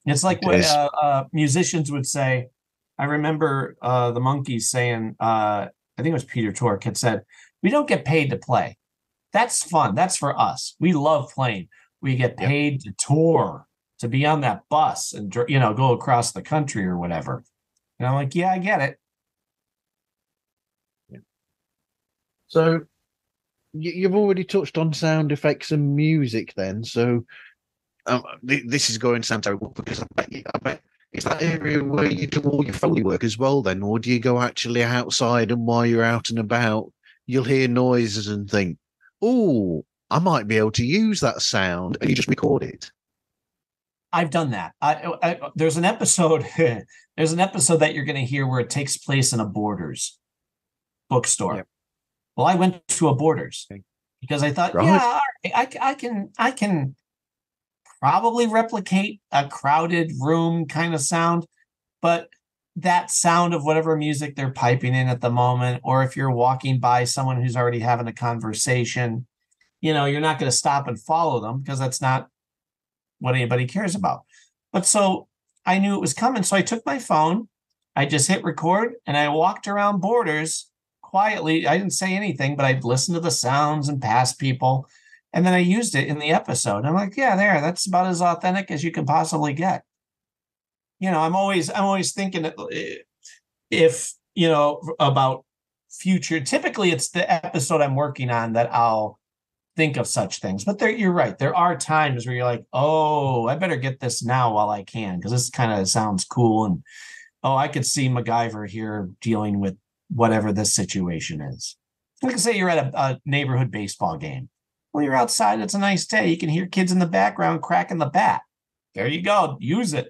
It's like what musicians would say. I remember the Monkees saying, I think it was Peter Tork had said, "We don't get paid to play. That's fun. That's for us. We love playing. We get Yep. paid to tour, to be on that bus and, go across the country or whatever. And I'm like, yeah, I get it. Yeah. So you've already touched on sound effects and music then. So this is going to sound terrible because I bet is that area where you do all your Foley work as well then? Or do you go actually outside and while you're out and about, you'll hear noises and think, oh, I might be able to use that sound, and you just record it? I've done that. There's an episode. There's an episode that you're going to hear where it takes place in a Borders bookstore. Yep. Well, I went to a Borders Okay. because I thought, Right. yeah, I can probably replicate a crowded room kind of sound, but that sound of whatever music they're piping in at the moment, or if you're walking by someone who's already having a conversation, you're not going to stop and follow them because that's not what anybody cares about. But so I knew it was coming. So I took my phone, I just hit record, and I walked around Borders quietly. I didn't say anything, but I'd listen to the sounds and pass people. And then I used it in the episode. I'm like, yeah, that's about as authentic as you can possibly get. I'm always thinking if, about future. Typically it's the episode I'm working on that I'll think of such things. But you're right. There are times where you're like, oh, I better get this now while I can, because this kind of sounds cool. And I could see MacGyver here dealing with whatever this situation is. Like I say, you're at a neighborhood baseball game. Well, you're outside. It's a nice day. You can hear kids in the background cracking the bat. There you go. Use it.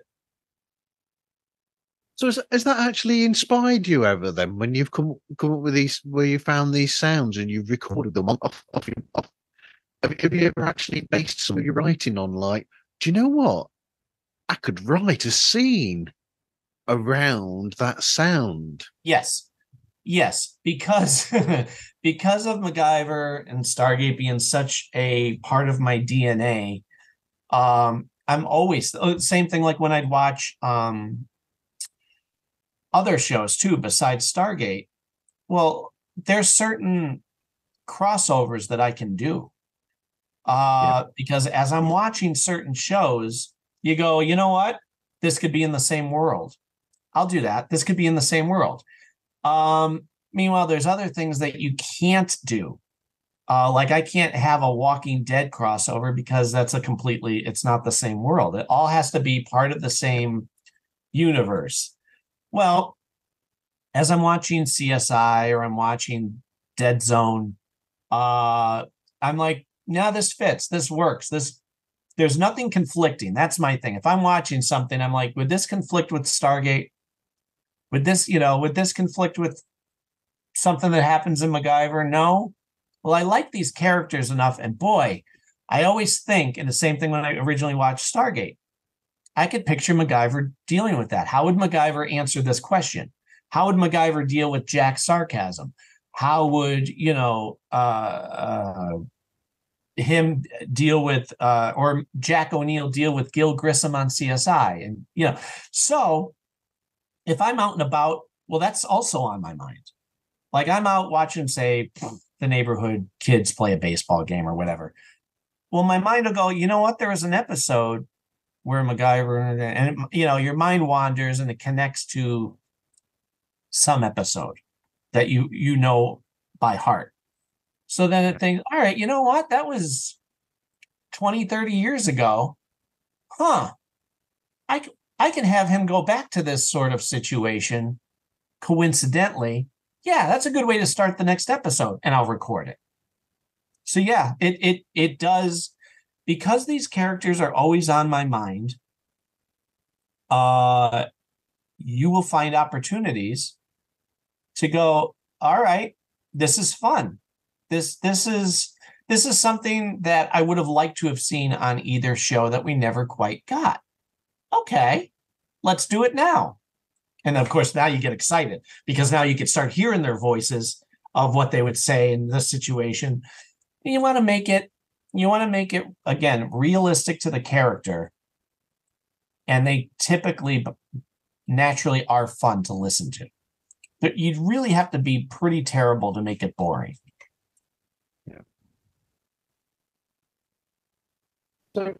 So has that actually inspired you ever then when you've come up with these, where you found these sounds and you've recorded them off? Have you ever actually based some of your writing on, like, do you know what? I could write a scene around that sound. Yes, because because of MacGyver and Stargate being such a part of my DNA. I'm always same thing. Like when I'd watch other shows too besides Stargate. Well, there's certain crossovers that I can do. Because as I'm watching certain shows, you go, you know what? This could be in the same world. I'll do that. This could be in the same world. Meanwhile, there's other things that you can't do. Like I can't have a Walking Dead crossover because it's not the same world. It all has to be part of the same universe. Well, as I'm watching CSI or I'm watching Dead Zone, I'm like, no, this fits. This works. There's nothing conflicting. That's my thing. If I'm watching something, I'm like, would this conflict with Stargate? Would this conflict with something that happens in MacGyver? No. Well, I like these characters enough. And boy, I always think, and the same thing when I originally watched Stargate, I could picture MacGyver dealing with that. How would MacGyver answer this question? How would MacGyver deal with Jack's sarcasm? How would, him deal with, or Jack O'Neill deal with Gil Grissom on CSI? And, so if I'm out and about, well, that's also on my mind. Like I'm out watching, say, the neighborhood kids play a baseball game or whatever. Well, my mind will go, you know what? There was an episode where MacGyver, and your mind wanders and it connects to some episode that you know by heart. So then it thinks, all right, you know what? That was 20, 30 years ago. Huh. I can have him go back to this sort of situation coincidentally. Yeah, that's a good way to start the next episode, and I'll record it. So yeah, it does, because these characters are always on my mind. You will find opportunities to go, all right, this is fun. This is something that I would have liked to have seen on either show that we never quite got. Okay, let's do it now. And of course, now you get excited because now you can start hearing their voices of what they would say in this situation. And you want to make it again realistic to the character, and they typically naturally are fun to listen to. But you'd really have to be pretty terrible to make it boring. Yeah. So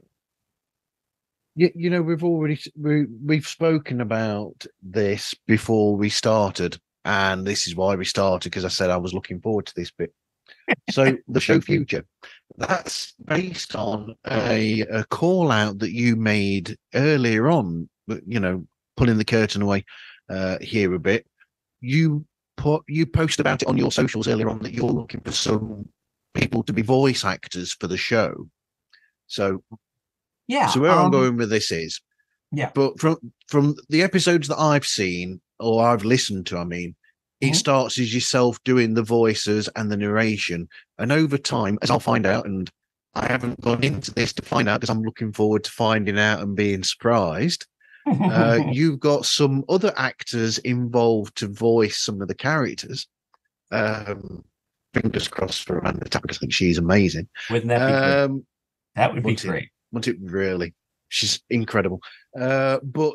we've spoken about this before we started, and this is why we started because I said I was looking forward to this bit. So the show future, that's based on a call out that you made earlier on. Pulling the curtain away here a bit. You posted about it on your socials earlier on that you're looking for some people to be voice actors for the show. So Yeah. where I'm going with this is, yeah. but from the episodes that I've seen or I've listened to, I mean, it starts as yourself doing the voices and the narration, and over time, as I'll find out, and I haven't gone into this to find out because I'm looking forward to finding out and being surprised. You've got some other actors involved to voice some of the characters. Fingers crossed for Amanda Tapp because I think she's amazing. Wouldn't that be good? That would be great. Want it really? She's incredible. But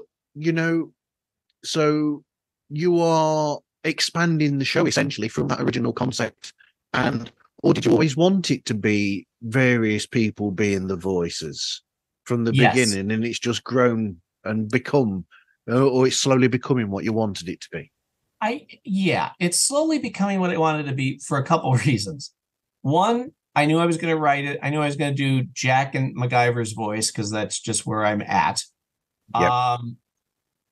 so you are expanding the show essentially from that original concept, or did you always want it to be various people being the voices from the beginning, and it's just grown and become, or it's slowly becoming what you wanted it to be? It's slowly becoming what I wanted to be for a couple of reasons. One, I knew I was going to write it. I knew I was going to do Jack and MacGyver's voice because that's just where I'm at. Yep.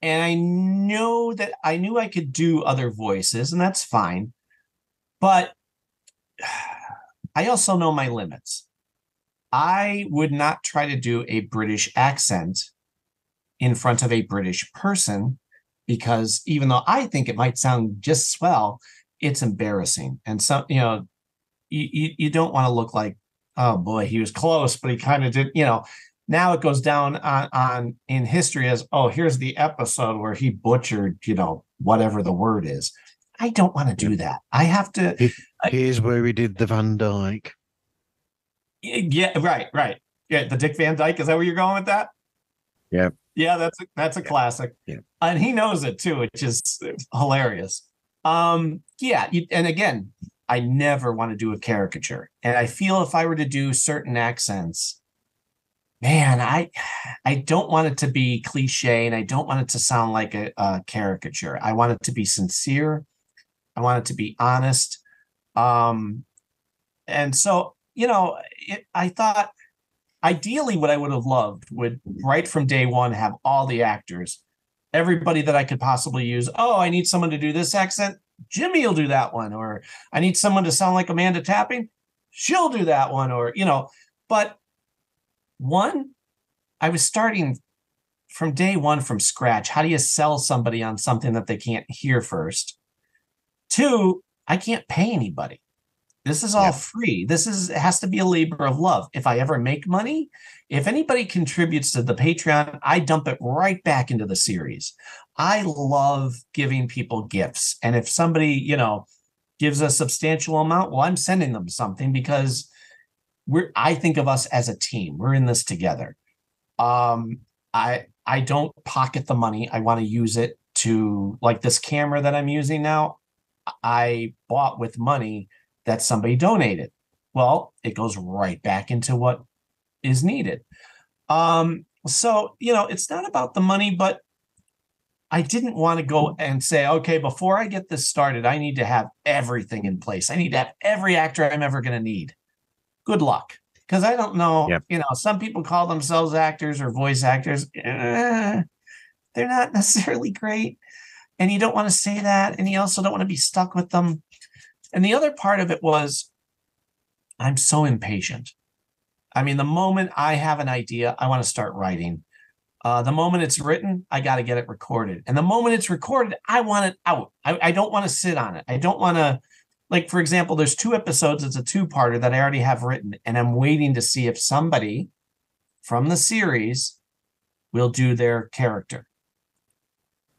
And I knew I could do other voices, and that's fine. But I also know my limits. I would not try to do a British accent in front of a British person because even though I think it might sound just swell, it's embarrassing. And so, you don't want to look like, oh boy, he was close, but he kind of did, now it goes down on in history as, oh, here's the episode where he butchered, whatever the word is. I don't want to do that. I have to. Here's where he did the Van Dyke. Yeah, right. Yeah, the Dick Van Dyke. Is that where you're going with that? Yeah. Yeah, that's a classic. Yeah. And he knows it too, which is hilarious. And again, I never want to do a caricature. And I feel if I were to do certain accents, man, I don't want it to be cliche and I don't want it to sound like a caricature. I want it to be sincere. I want it to be honest. And so, I thought ideally what I would have loved would right from day one have all the actors, everybody that I could possibly use. Oh, I need someone to do this accent. Jimmy will do that one. Or I need someone to sound like Amanda Tapping. She'll do that one. Or, but one, I was starting from day one from scratch. How do you sell somebody on something that they can't hear first? Two, I can't pay anybody. This is all free. It has to be a labor of love. If I ever make money, if anybody contributes to the Patreon, I dump it right back into the series. I love giving people gifts. And if somebody, gives a substantial amount, well, I'm sending them something because I think of us as a team. We're in this together. I don't pocket the money. I want to use it to, like this camera that I'm using now, I bought with money that somebody donated. Well, it goes right back into what is needed. So, it's not about the money, but I didn't want to go and say, okay, before I get this started, I need to have everything in place. I need to have every actor I'm ever going to need. Good luck. Because I don't know, some people call themselves actors or voice actors. They're not necessarily great. And you don't want to say that. And you also don't want to be stuck with them. And the other part of it was, I'm so impatient. I mean, the moment I have an idea, I want to start writing. The moment it's written, I got to get it recorded. And the moment it's recorded, I want it out. I don't want to sit on it. I don't want to, like, for example, there's 2 episodes. It's a 2-parter that I already have written. And I'm waiting to see if somebody from the series will do their character.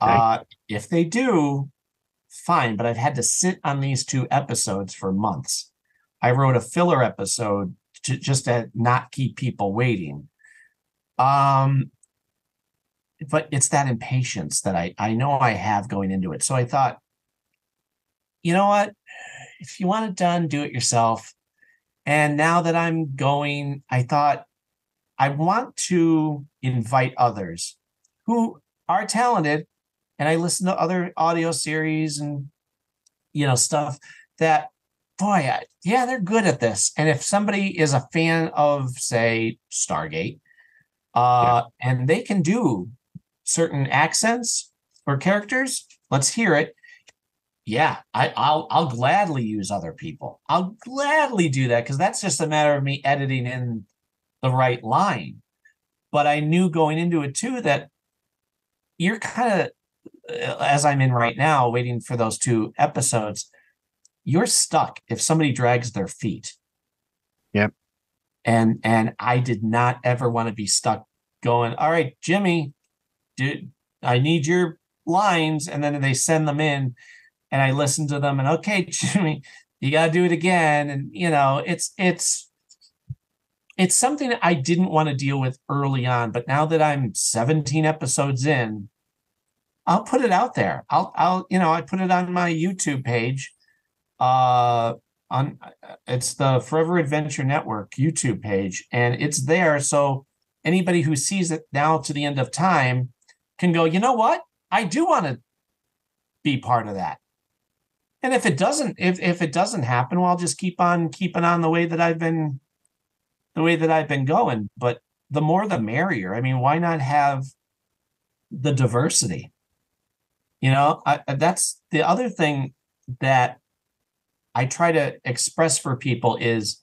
Okay. If they do, fine, but I've had to sit on these 2 episodes for months. I wrote a filler episode to not keep people waiting. But it's that impatience that I know I have going into it. So I thought, you know what? If you want it done, do it yourself. And now that I'm going, I thought I want to invite others who are talented, and I listen to other audio series and stuff that, boy, yeah, they're good at this. And if somebody is a fan of, say, Stargate, and they can do certain accents or characters, let's hear it. Yeah, I'll gladly use other people. I'll gladly do that, because that's just a matter of me editing in the right line. But I knew going into it too that you're kind of, as I'm in right now, waiting for those 2 episodes, you're stuck if somebody drags their feet. Yep. And I did not ever want to be stuck going, all right, Jimmy, dude, I need your lines. And then they send them in and I listen to them and, okay, Jimmy, you got to do it again. And, it's something that I didn't want to deal with early on. But now that I'm 17 episodes in, I'll put it out there. I put it on my YouTube page. It's the Forever Adventure Network YouTube page, and it's there. So anybody who sees it now to the end of time can go, you know what? I do want to be part of that. And if it doesn't happen, well, I'll just keep on keeping on the way that I've been going. But the more the merrier. I mean, why not have the diversity? That's the other thing that I try to express for people is,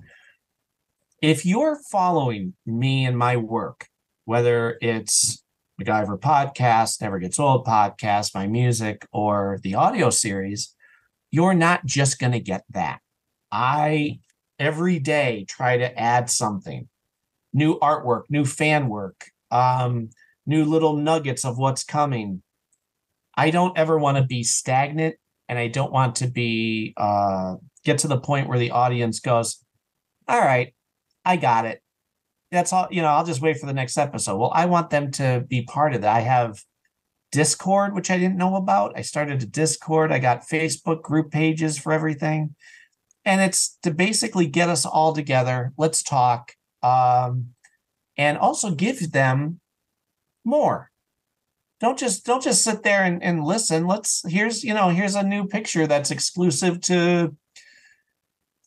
if you're following me and my work, whether it's MacGyver podcast, Never Gets Old podcast, my music, or the audio series, you're not just going to get that. I every day try to add something, new artwork, new fan work, new little nuggets of what's coming. I don't ever want to be stagnant, and I don't want to be get to the point where the audience goes, all right, I got it. That's all, I'll just wait for the next episode. Well, I want them to be part of that. I have Discord, which I didn't know about. I started a Discord. I got Facebook group pages for everything. And it's to basically get us all together. Let's talk. And also give them more. Don't just sit there and listen. Here's a new picture that's exclusive to,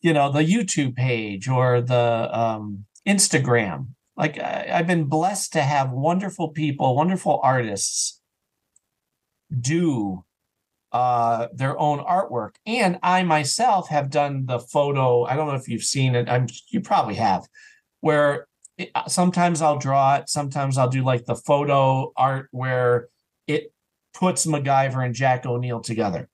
the YouTube page or the Instagram. Like, I've been blessed to have wonderful people, wonderful artists do their own artwork. And I myself have done the photo. I don't know if you've seen it. You probably have, where sometimes I'll draw it. Sometimes I'll do like the photo art where it puts MacGyver and Jack O'Neill together.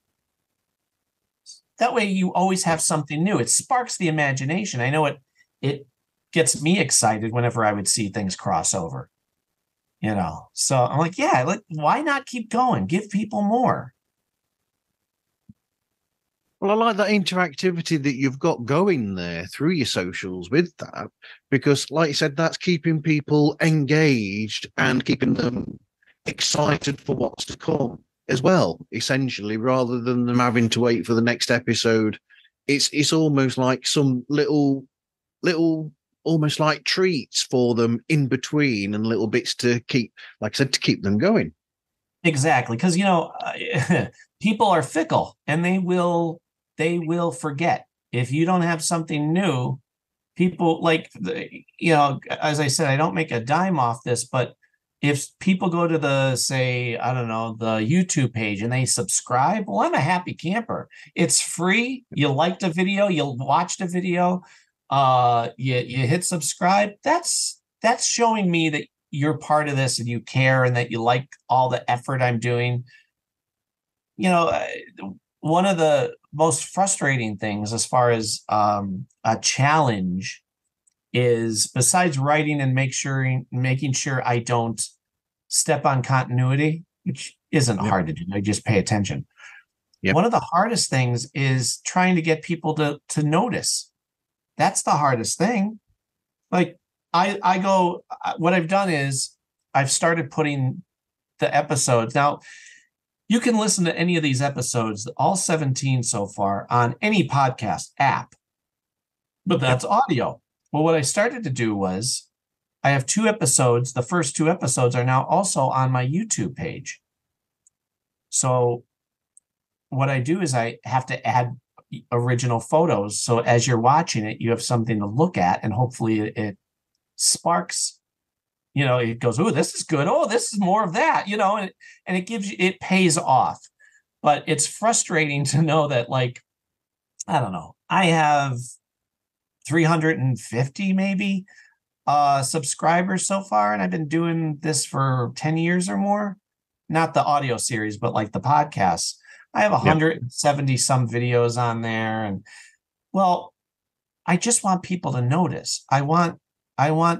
That way you always have something new. It sparks the imagination. I know it gets me excited whenever I would see things cross over. So I'm like, yeah, why not keep going? Give people more. Well, I like that interactivity that you've got going there through your socials with that, because, like you said, that's keeping people engaged and keeping them excited for what's to come as well, essentially, rather than them having to wait for the next episode. It's almost like some little almost like treats for them in between, and little bits to keep, like I said, to keep them going. Exactly, because people are fickle, and they will forget if you don't have something new. People as I said, I don't make a dime off this, but if people go to the YouTube page and they subscribe, well, I'm a happy camper. It's free. You liked a video, you watched a video, you hit subscribe. That's showing me that you're part of this and you care and that you like all the effort I'm doing. One of the most frustrating things as far as a challenge is, besides writing and making sure I don't step on continuity, which isn't hard to do. I just pay attention. Yep. One of the hardest things is trying to get people to notice. That's the hardest thing. Like, what I've done is I've started putting the episodes. Now, you can listen to any of these episodes, all 17 so far, on any podcast app, but that's audio. Well, what I started to do was I have 2 episodes. The first 2 episodes are now also on my YouTube page. So what I do is I have to add original photos. So as you're watching it, you have something to look at, and hopefully it sparks, it goes, oh, this is good. Oh, this is more of that, and it gives you, it pays off. But it's frustrating to know that, like, I don't know, I have 350 maybe subscribers so far, and I've been doing this for 10 years or more. Not the audio series, but like the podcasts. I have 170 some videos on there. And well, I just want people to notice. I want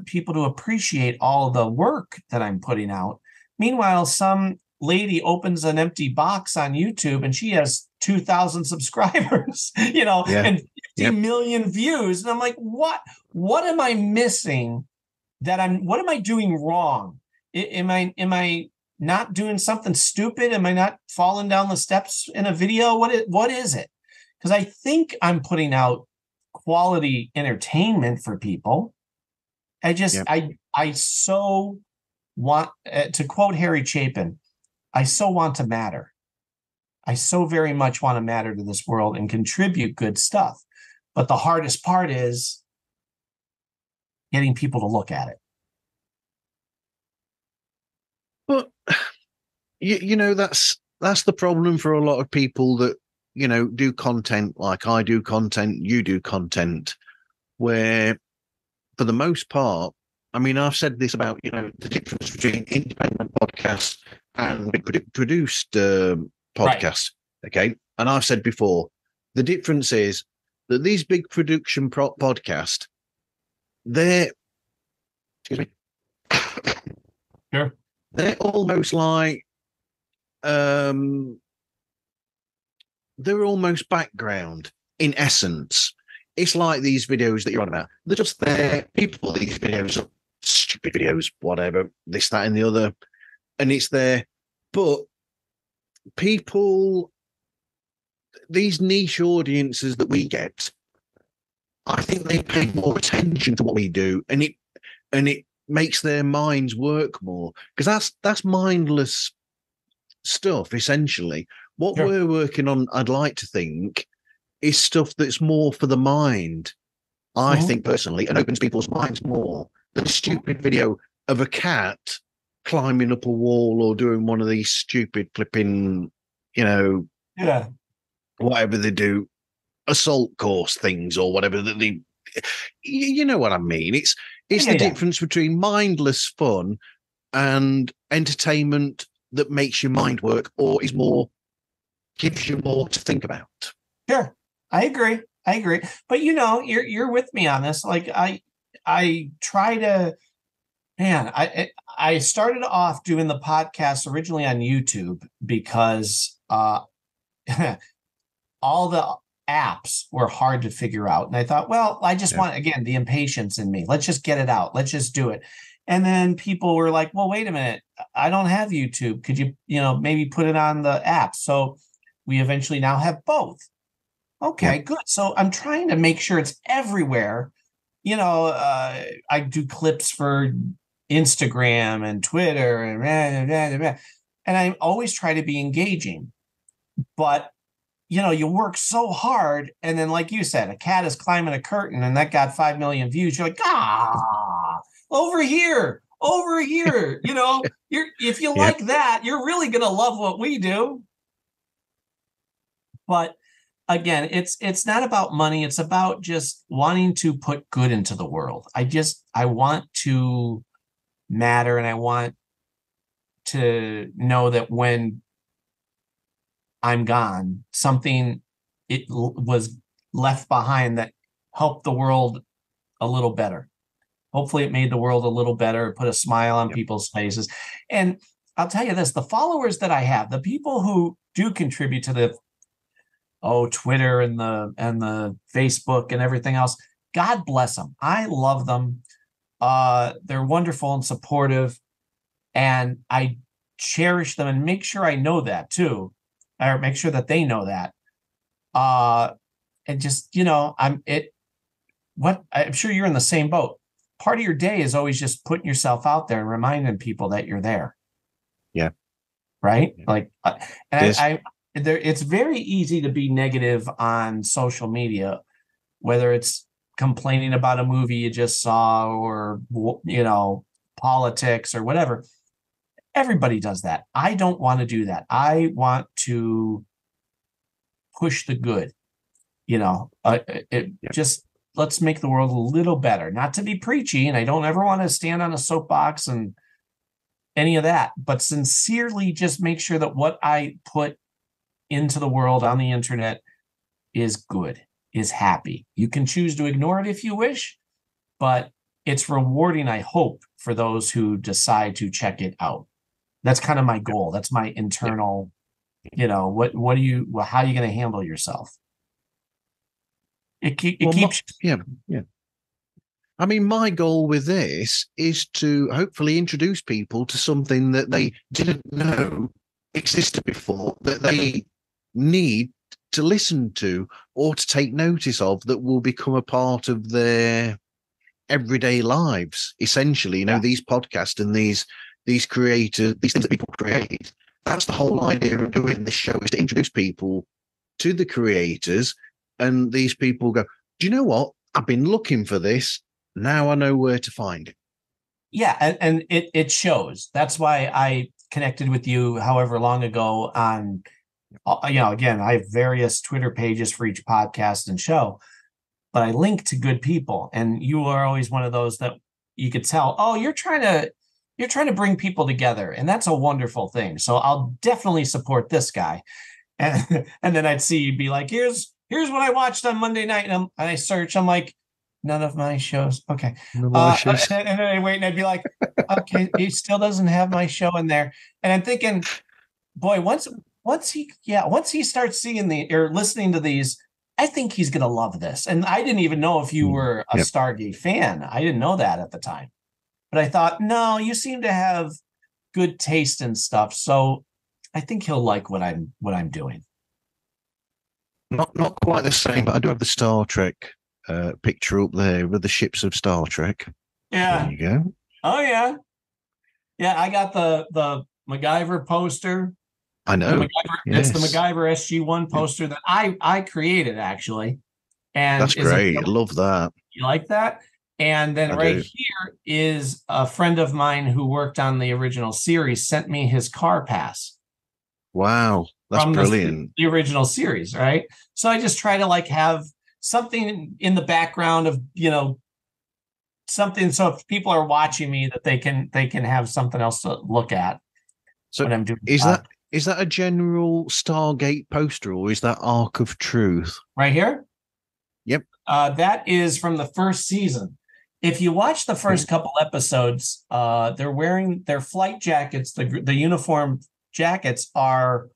people to appreciate all of the work that I'm putting out. Meanwhile, some lady opens an empty box on YouTube and she has 2,000 subscribers, and 50 million views. And I'm like, what am I missing what am I doing wrong? Am I not doing something stupid? Am I not falling down the steps in a video? What is it? Because I think I'm putting out quality entertainment for people. I so want, to quote Harry Chapin, I so want to matter. I so very much want to matter to this world and contribute good stuff. But the hardest part is getting people to look at it. But that's the problem for a lot of people that do content like I do content, you do content, where for the most part, I mean, I've said this about the difference between independent podcasts and produced podcasts, right. Okay, and I've said before, the difference is that these big production podcasts, they're sure. They're almost like they're almost background in essence. It's like these videos that you're on about. They're just there. People, these videos are stupid videos, whatever, this, that, and the other. And it's there. But people, these niche audiences that we get, I think they pay more attention to what we do, and it makes their minds work more, because that's mindless stuff essentially. What Sure. we're working on, I'd like to think, is stuff that's more for the mind. I think personally, and opens people's minds more than a stupid video of a cat climbing up a wall or doing one of these stupid flipping, whatever they do, assault course things or whatever that they, you know what I mean. It's the difference between mindless fun and entertainment that makes your mind work or gives you more to think about. Sure. I agree. But you're with me on this. Like I try to, man, I started off doing the podcast originally on YouTube because all the apps were hard to figure out. And I thought, well, I just want, again, the impatience in me. Let's just get it out. Let's just do it. And then people were like, well, wait a minute. I don't have YouTube. Could you, maybe put it on the app? So we eventually now have both. Okay, good. So I'm trying to make sure it's everywhere. I do clips for Instagram and Twitter and I always try to be engaging. But you work so hard, and then, like you said, a cat is climbing a curtain, and that got 5 million views. You're like, over here. If you like that, you're really gonna love what we do. But again, it's not about money. It's about just wanting to put good into the world. I want to matter, and I want to know that when I'm gone, something was left behind that helped the world a little better. Hopefully it made the world a little better, put a smile on people's faces. And I'll tell you this, the followers that I have, the people who do contribute to the Twitter and the Facebook and everything else, God bless them. I love them. They're wonderful and supportive, and I cherish them and make sure I know that too. Or make sure that they know that. And just, I'm sure you're in the same boat. part of your day is always just putting yourself out there and reminding people that you're there. Yeah. Right. Yeah. Like, it's very easy to be negative on social media, whether it's complaining about a movie you just saw or, politics or whatever. Everybody does that. I don't want to do that. I want to push the good, just let's make the world a little better, not to be preachy. And I don't ever want to stand on a soapbox and any of that, but sincerely just make sure that what I put into the world on the internet is good, is happy. You can choose to ignore it if you wish, but it's rewarding, I hope, for those who decide to check it out. That's kind of my goal. That's my internal, how are you going to handle yourself? It keeps. Yeah. I mean, my goal with this is to hopefully introduce people to something that they didn't know existed before, that they need to listen to or to take notice of, that will become a part of their everyday lives. Essentially, these podcasts and these creators, these things that people create. That's the whole idea of doing this show, is to introduce people to the creators, and these people go, do you know what? I've been looking for this. Now I know where to find it. Yeah, and it shows. That's why I connected with you however long ago on, again, I have various Twitter pages for each podcast and show, but I link to good people. And you are always one of those that you could tell, oh, you're trying to bring people together. And that's a wonderful thing. So I'll definitely support this guy. And then I'd see you'd be like, here's what I watched on Monday night. And I search, I'm like, none of my shows. Okay. And then I wait and I'd be like, okay, he still doesn't have my show in there. And I'm thinking, boy, once he starts seeing or listening to these, I think he's going to love this. And I didn't even know if you were a Stargate fan. I didn't know that at the time, but I thought, no, you seem to have good taste and stuff. So I think he'll like what I'm doing. Not quite the same, but I do have the Star Trek picture up there with the ships of Star Trek. Yeah. There you go. Oh yeah. Yeah, I got the MacGyver poster. I know. It's the MacGyver SG1 poster that I created, actually. And that's great. I love that. You like that? And then here is a friend of mine who worked on the original series sent me his car pass. Wow, that's brilliant. The original series, right? So I just try to have something in the background of, something, so if people are watching me, that they can have something else to look at. So when I'm doing is that a general Stargate poster, or is that Ark of Truth? Right here? Yep. That is from the first season. If you watch the first couple episodes, they're wearing their flight jackets. The uniform jackets are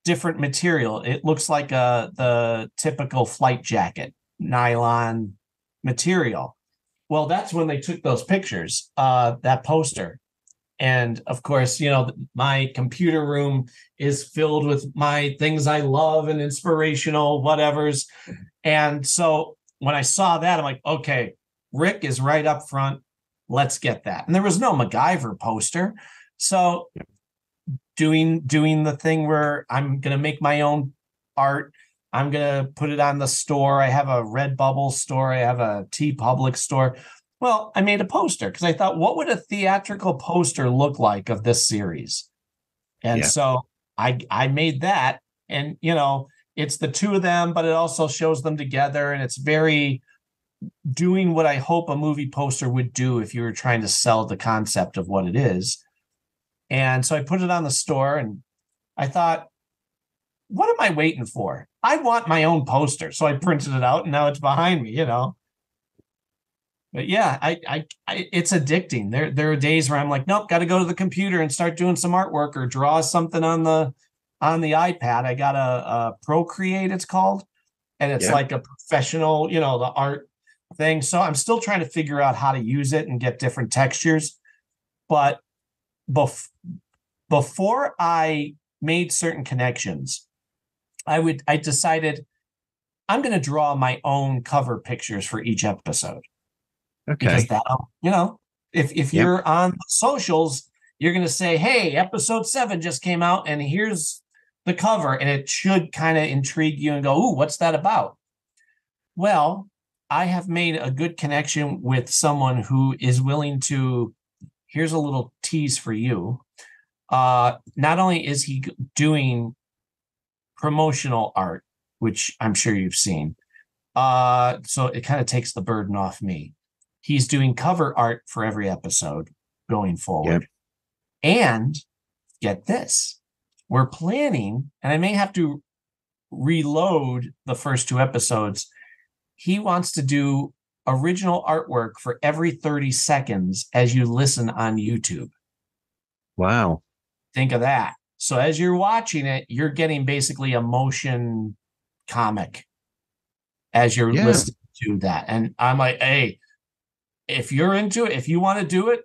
different material. It looks like the typical flight jacket, nylon material. Well, that's when they took those pictures, that poster. And of course, my computer room is filled with my things I love and inspirational whatevers. And so when I saw that, I'm like, okay, Rick is right up front. Let's get that. And there was no MacGyver poster. So doing the thing where I'm going to make my own art. I'm going to put it on the store. I have a Redbubble store. I have a TeePublic store. Well, I made a poster because I thought, what would a theatrical poster look like of this series? And so I made that, and, it's the two of them, but it also shows them together. And it's very doing what I hope a movie poster would do if you were trying to sell the concept of what it is. And so I put it on the store, and I thought, what am I waiting for? I want my own poster. So I printed it out, and now it's behind me, But yeah, I it's addicting. There are days where I'm like, nope, got to go to the computer and start doing some artwork or draw something on the iPad. I got a Procreate, it's called, and it's like a professional, the art thing. So I'm still trying to figure out how to use it and get different textures. But before I made certain connections, I decided I'm going to draw my own cover pictures for each episode. because Okay. that'll, if Yep. you're on the socials, you're going to say, hey, episode 7 just came out and here's the cover. And it should kind of intrigue you and go, ooh, what's that about? Well, I have made a good connection with someone who is willing to, here's a little tease for you. Not only is he doing promotional art, which I'm sure you've seen, so it kind of takes the burden off me. He's doing cover art for every episode going forward. Yep. And get this, we're planning, and I may have to reload the first 2 episodes. He wants to do original artwork for every 30 seconds as you listen on YouTube. Wow. Think of that. So as you're watching it, you're getting basically a motion comic as you're listening to that. And I'm like, hey, if you're into it, if you want to do it,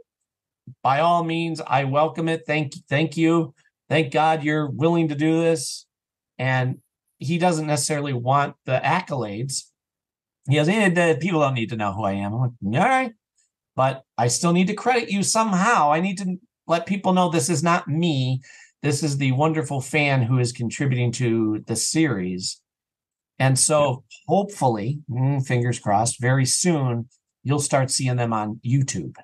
by all means, I welcome it. Thank you. Thank God you're willing to do this. And he doesn't necessarily want the accolades. He goes, people don't need to know who I am. I'm like, all right. But I still need to credit you somehow. I need to let people know this is not me. This is the wonderful fan who is contributing to the series. And so hopefully, fingers crossed, very soon, you'll start seeing them on YouTube.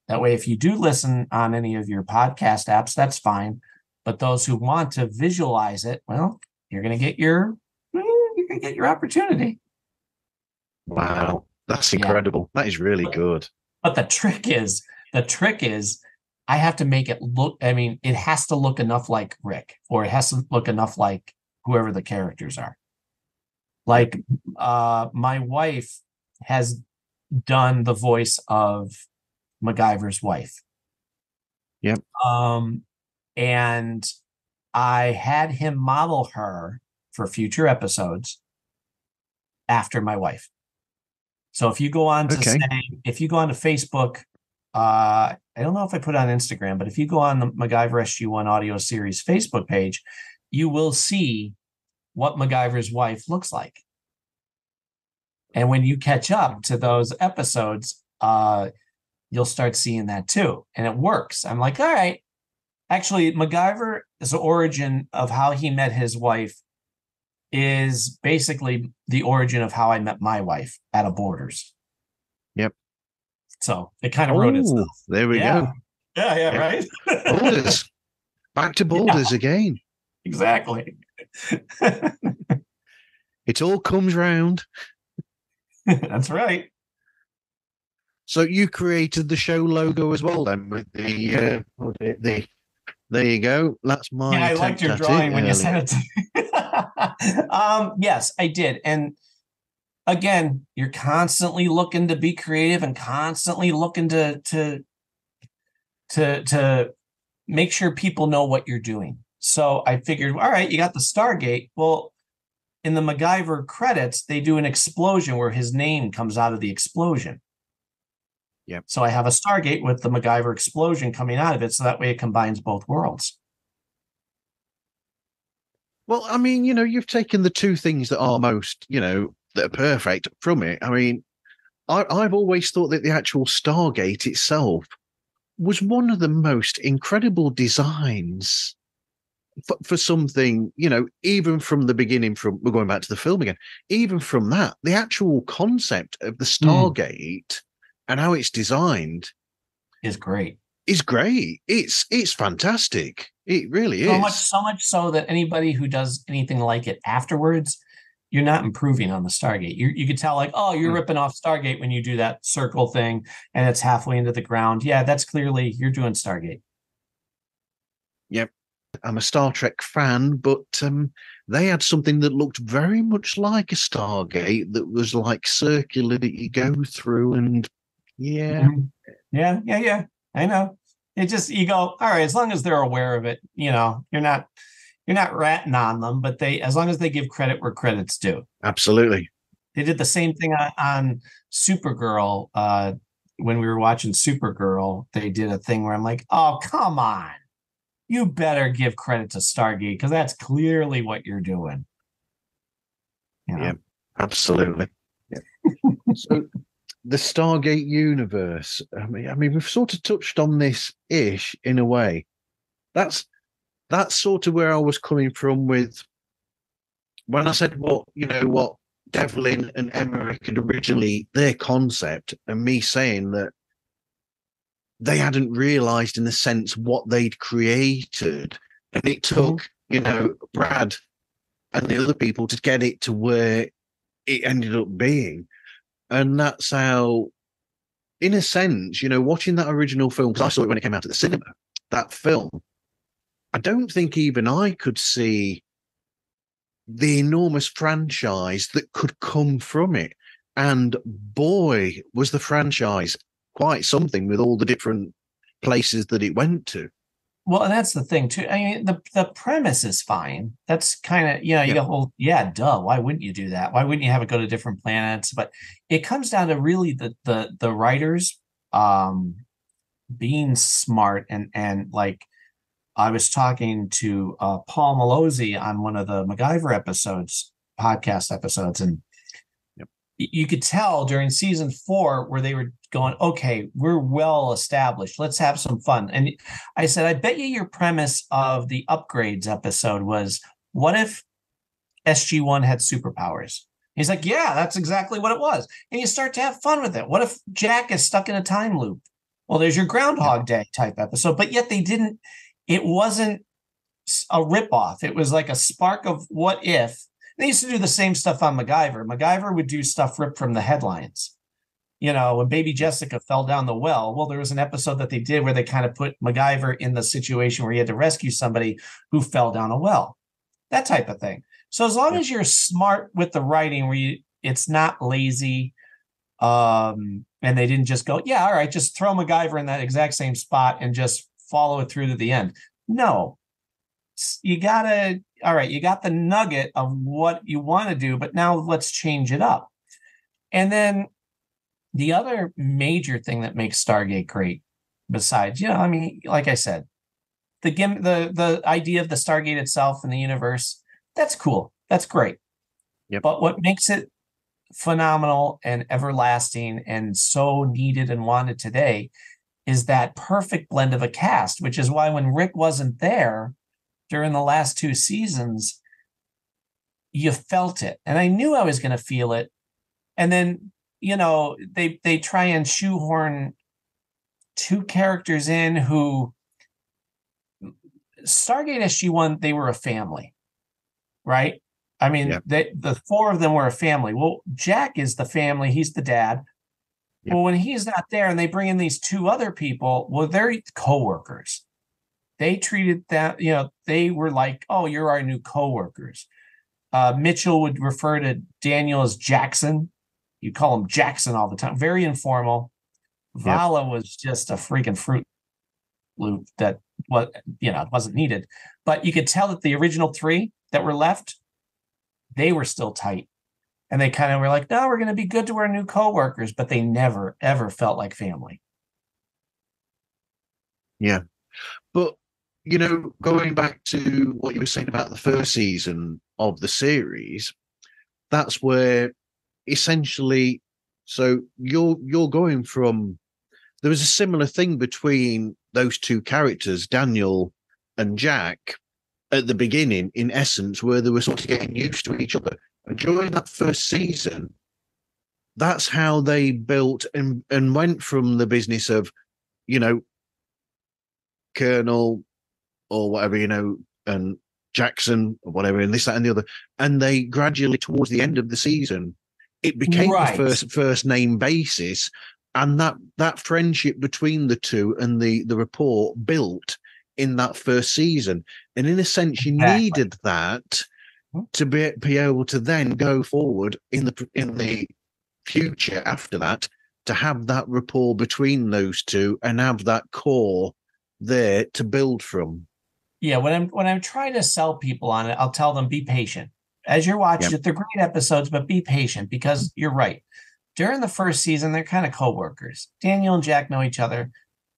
That way, if you do listen on any of your podcast apps, that's fine. But those who want to visualize it, well, you're going to get your opportunity. Wow. That's incredible. Yeah. That is really good. But the trick is, I have to make it look, it has to look enough like Rick, or it has to look enough like whoever the characters are. Like, my wife has done the voice of MacGyver's wife. Yep. And I had him model her for future episodes after my wife. So if you go on to Facebook, I don't know if I put it on Instagram, but if you go on the MacGyver SG1 audio series Facebook page, you will see what MacGyver's wife looks like. And when you catch up to those episodes, you'll start seeing that too. And it works. I'm like, all right. Actually, MacGyver is the origin of how he met his wife is basically the origin of how I met my wife at a Borders. Yep. So it kind of wrote itself. There we go. Yeah, right? Borders. Back to Borders again. Exactly. It all comes round. That's right. So you created the show logo as well, then, with the there you go. That's my. Yeah, I liked your drawing when you sent it to me. Yes, I did. And again, you're constantly looking to be creative and constantly looking to make sure people know what you're doing. So I figured, all right, you got the Stargate. Well, in the MacGyver credits, they do an explosion where his name comes out of the explosion. Yep. So I have a Stargate with the MacGyver explosion coming out of it, so that way it combines both worlds. Well, you've taken the two things that are most, that are perfect from it. I've always thought that the actual Stargate itself was one of the most incredible designs for something, even from the beginning, we're going back to the film again, even from that, the actual concept of the Stargate and how it's designed is great. It's fantastic. It really is. So much so that anybody who does anything like it afterwards, you're not improving on the Stargate. You could tell, like, oh, you're ripping off Stargate when you do that circle thing and it's halfway into the ground. Yeah, that's clearly you're doing Stargate. Yep. I'm a Star Trek fan, but they had something that looked very much like a Stargate that was like circular that you go through, and yeah. I know. It just, you go, all right, as long as they're aware of it, you're not ratting on them, but as long as they give credit where credit's due. Absolutely. They did the same thing on Supergirl. When we were watching Supergirl, they did a thing where I'm like, oh, come on. You better give credit to Stargate because that's clearly what you're doing. Yeah, absolutely. Yeah. So the Stargate universe. I mean, we've sort of touched on this ish in a way. That's sort of where I was coming from with when I said what Devlin and Emmerich had originally their concept, and me saying that they hadn't realized in a sense what they'd created, and it took Brad and the other people to get it to where it ended up being. And that's how, in a sense, watching that original film, because I saw it when it came out at the cinema, that film, I don't think even I could see the enormous franchise that could come from it. And boy, was the franchise quite something with all the different places that it went to. Well, and that's the thing too. I mean, the premise is fine. That's kind of, you go, well, yeah, duh. Why wouldn't you do that? Why wouldn't you have it go to different planets? But it comes down to really the writers being smart and like I was talking to Paul Malozzi on one of the MacGyver podcast episodes, and you could tell during season 4 where they were going, okay, we're well established. Let's have some fun. And I said, I bet you your premise of the upgrades episode was, what if SG1 had superpowers? He's like, yeah, that's exactly what it was. And you start to have fun with it. What if Jack is stuck in a time loop? Well, there's your Groundhog Day type episode, but yet it wasn't a ripoff. It was like a spark of what if. They used to do the same stuff on MacGyver. MacGyver would do stuff ripped from the headlines. When Baby Jessica fell down the well, there was an episode that they did where they kind of put MacGyver in the situation where he had to rescue somebody who fell down a well, that type of thing. So as long as you're smart with the writing, where it's not lazy, and they didn't just go, yeah, all right, just throw MacGyver in that exact same spot and just follow it through to the end. No, you got the nugget of what you want to do, but now let's change it up. And then the other major thing that makes Stargate great, besides, like I said, the idea of the Stargate itself and the universe, that's cool. That's great. Yep. But what makes it phenomenal and everlasting and so needed and wanted today is that perfect blend of a cast, which is why when Rick wasn't there during the last 2 seasons, you felt it. And I knew I was going to feel it. And then, they try and shoehorn 2 characters in who Stargate SG1, they were a family, right? I mean, the 4 of them were a family. Well, Jack is the family. He's the dad. Yep. Well, when he's not there and they bring in these 2 other people, well, they're coworkers. They treated that, they were like, oh, you're our new coworkers. Mitchell would refer to Daniel as Jackson. You call him Jackson all the time. Very informal. Vala was just a freaking Fruit Loop that wasn't needed. But you could tell that the original 3 that were left, they were still tight. And they kind of were like, no, we're going to be good to our new coworkers, but they never, ever felt like family. Yeah. But, going back to what you were saying about the first season of the series, that's where essentially, so you're going from, there was a similar thing between those 2 characters, Daniel and Jack, at the beginning, in essence, where they were sort of getting used to each other. And during that first season, that's how they built and went from the business of, Colonel or whatever, and Jackson or whatever, and this, that, and the other. And they gradually, towards the end of the season, it became the first name basis. And that friendship between the 2 and the rapport built in that first season. And in a sense, you needed that to be able to then go forward in the future after that, to have that rapport between those 2 and have that core there to build from. Yeah, when I'm trying to sell people on it, I'll tell them, be patient. As you're watching it, they're great episodes, but be patient, because you're right. During the first season, they're kind of co-workers. Daniel and Jack know each other,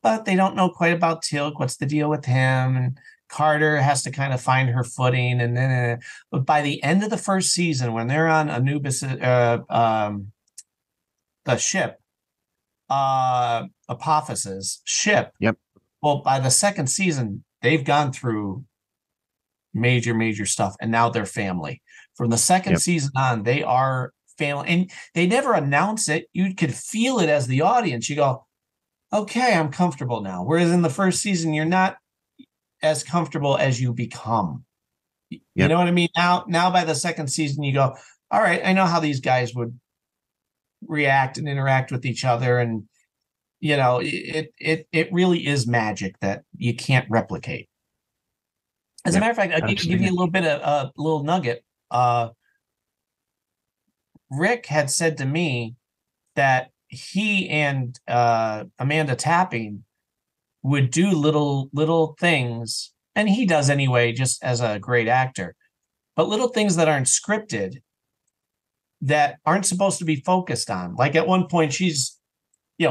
but they don't know quite about Teal'c. What's the deal with him? And Carter has to kind of find her footing. And then, but by the end of the first season, when they're on Anubis, the ship, Apophysis ship. Yep. Well, by the second season, they've gone through major stuff, and now they're family. From the second season on, they are family, and they never announce it. You could feel it as the audience. You go, okay, I'm comfortable now. Whereas in the first season, you're not as comfortable as you become. You know what I mean? Now by the second season, you go, all right, I know how these guys would react and interact with each other. And, you know, it really is magic that you can't replicate. As a matter of fact, I'll give you a little bit of a little nugget. Rick had said to me that he and Amanda Tapping would do little things, and he does anyway, just as a great actor, but little things that aren't scripted, that aren't supposed to be focused on. Like at one point, she's,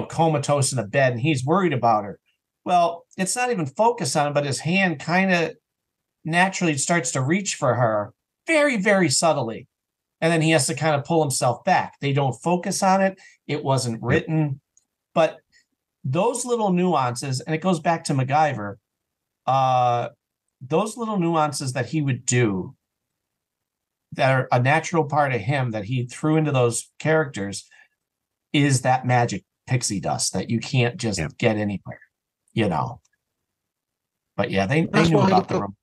comatose in a bed, and he's worried about her. Well, it's not even focused on, but his hand kind of naturally starts to reach for her very, very subtly. And then he has to kind of pull himself back. They don't focus on it. It wasn't written. But those little nuances, and it goes back to MacGyver, those little nuances that he would do that are a natural part of him that he threw into those characters is that magic pixie dust that you can't just get anywhere, But yeah, they knew about the room.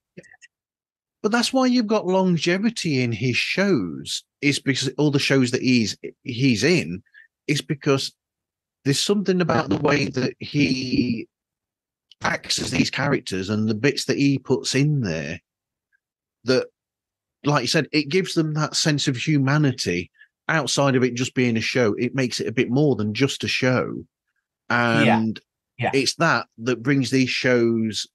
But that's why you've got longevity in his shows, is because all the shows that he's in is because there's something about the way that he acts as these characters and the bits that he puts in there that, like you said, it gives them that sense of humanity outside of it just being a show. It makes it a bit more than just a show. And it's that brings these shows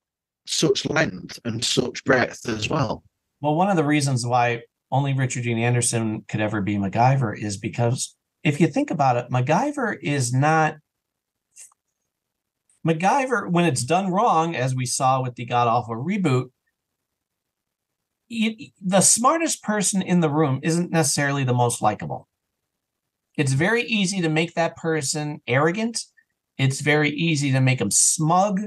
such length and such breadth as well. Well, one of the reasons why only Richard Dean Anderson could ever be MacGyver is because if you think about it, MacGyver, when it's done wrong, as we saw with the god-awful reboot, the smartest person in the room isn't necessarily the most likable. It's very easy to make that person arrogant. It's very easy to make him smug.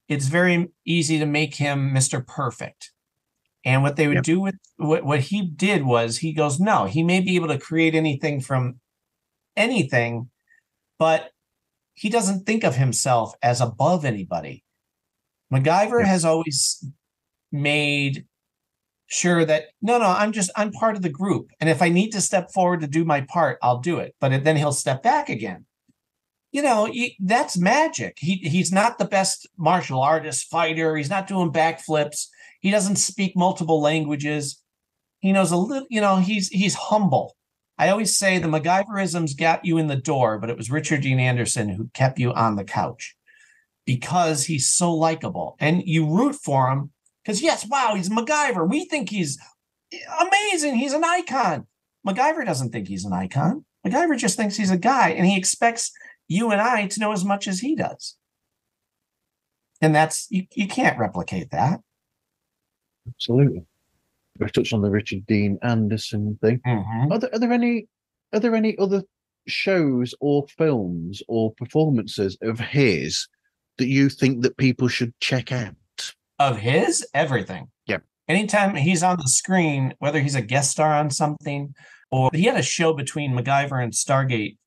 It's very easy to make him Mr. Perfect. And what they would do with what he did was he goes, no, he may be able to create anything from anything, but he doesn't think of himself as above anybody. MacGyver has always made sure that, no, I'm part of the group. And if I need to step forward to do my part, I'll do it. But then he'll step back again. That's magic. He's not the best martial artist fighter. He's not doing backflips. He doesn't speak multiple languages. He knows a little, he's humble. I always say the MacGyverisms got you in the door, but it was Richard Dean Anderson who kept you on the couch because he's so likable. And you root for him because, yes, wow, he's MacGyver. We think he's amazing. He's an icon. MacGyver doesn't think he's an icon. MacGyver just thinks he's a guy, and he expects you and I to know as much as he does. And that's, you can't replicate that. Absolutely. We touched on the Richard Dean Anderson thing. Mm-hmm. Are there any other shows or films or performances of his that you think that people should check out? Of his? Everything. Yep. Anytime he's on the screen, whether he's a guest star on something, or he had a show between MacGyver and Stargate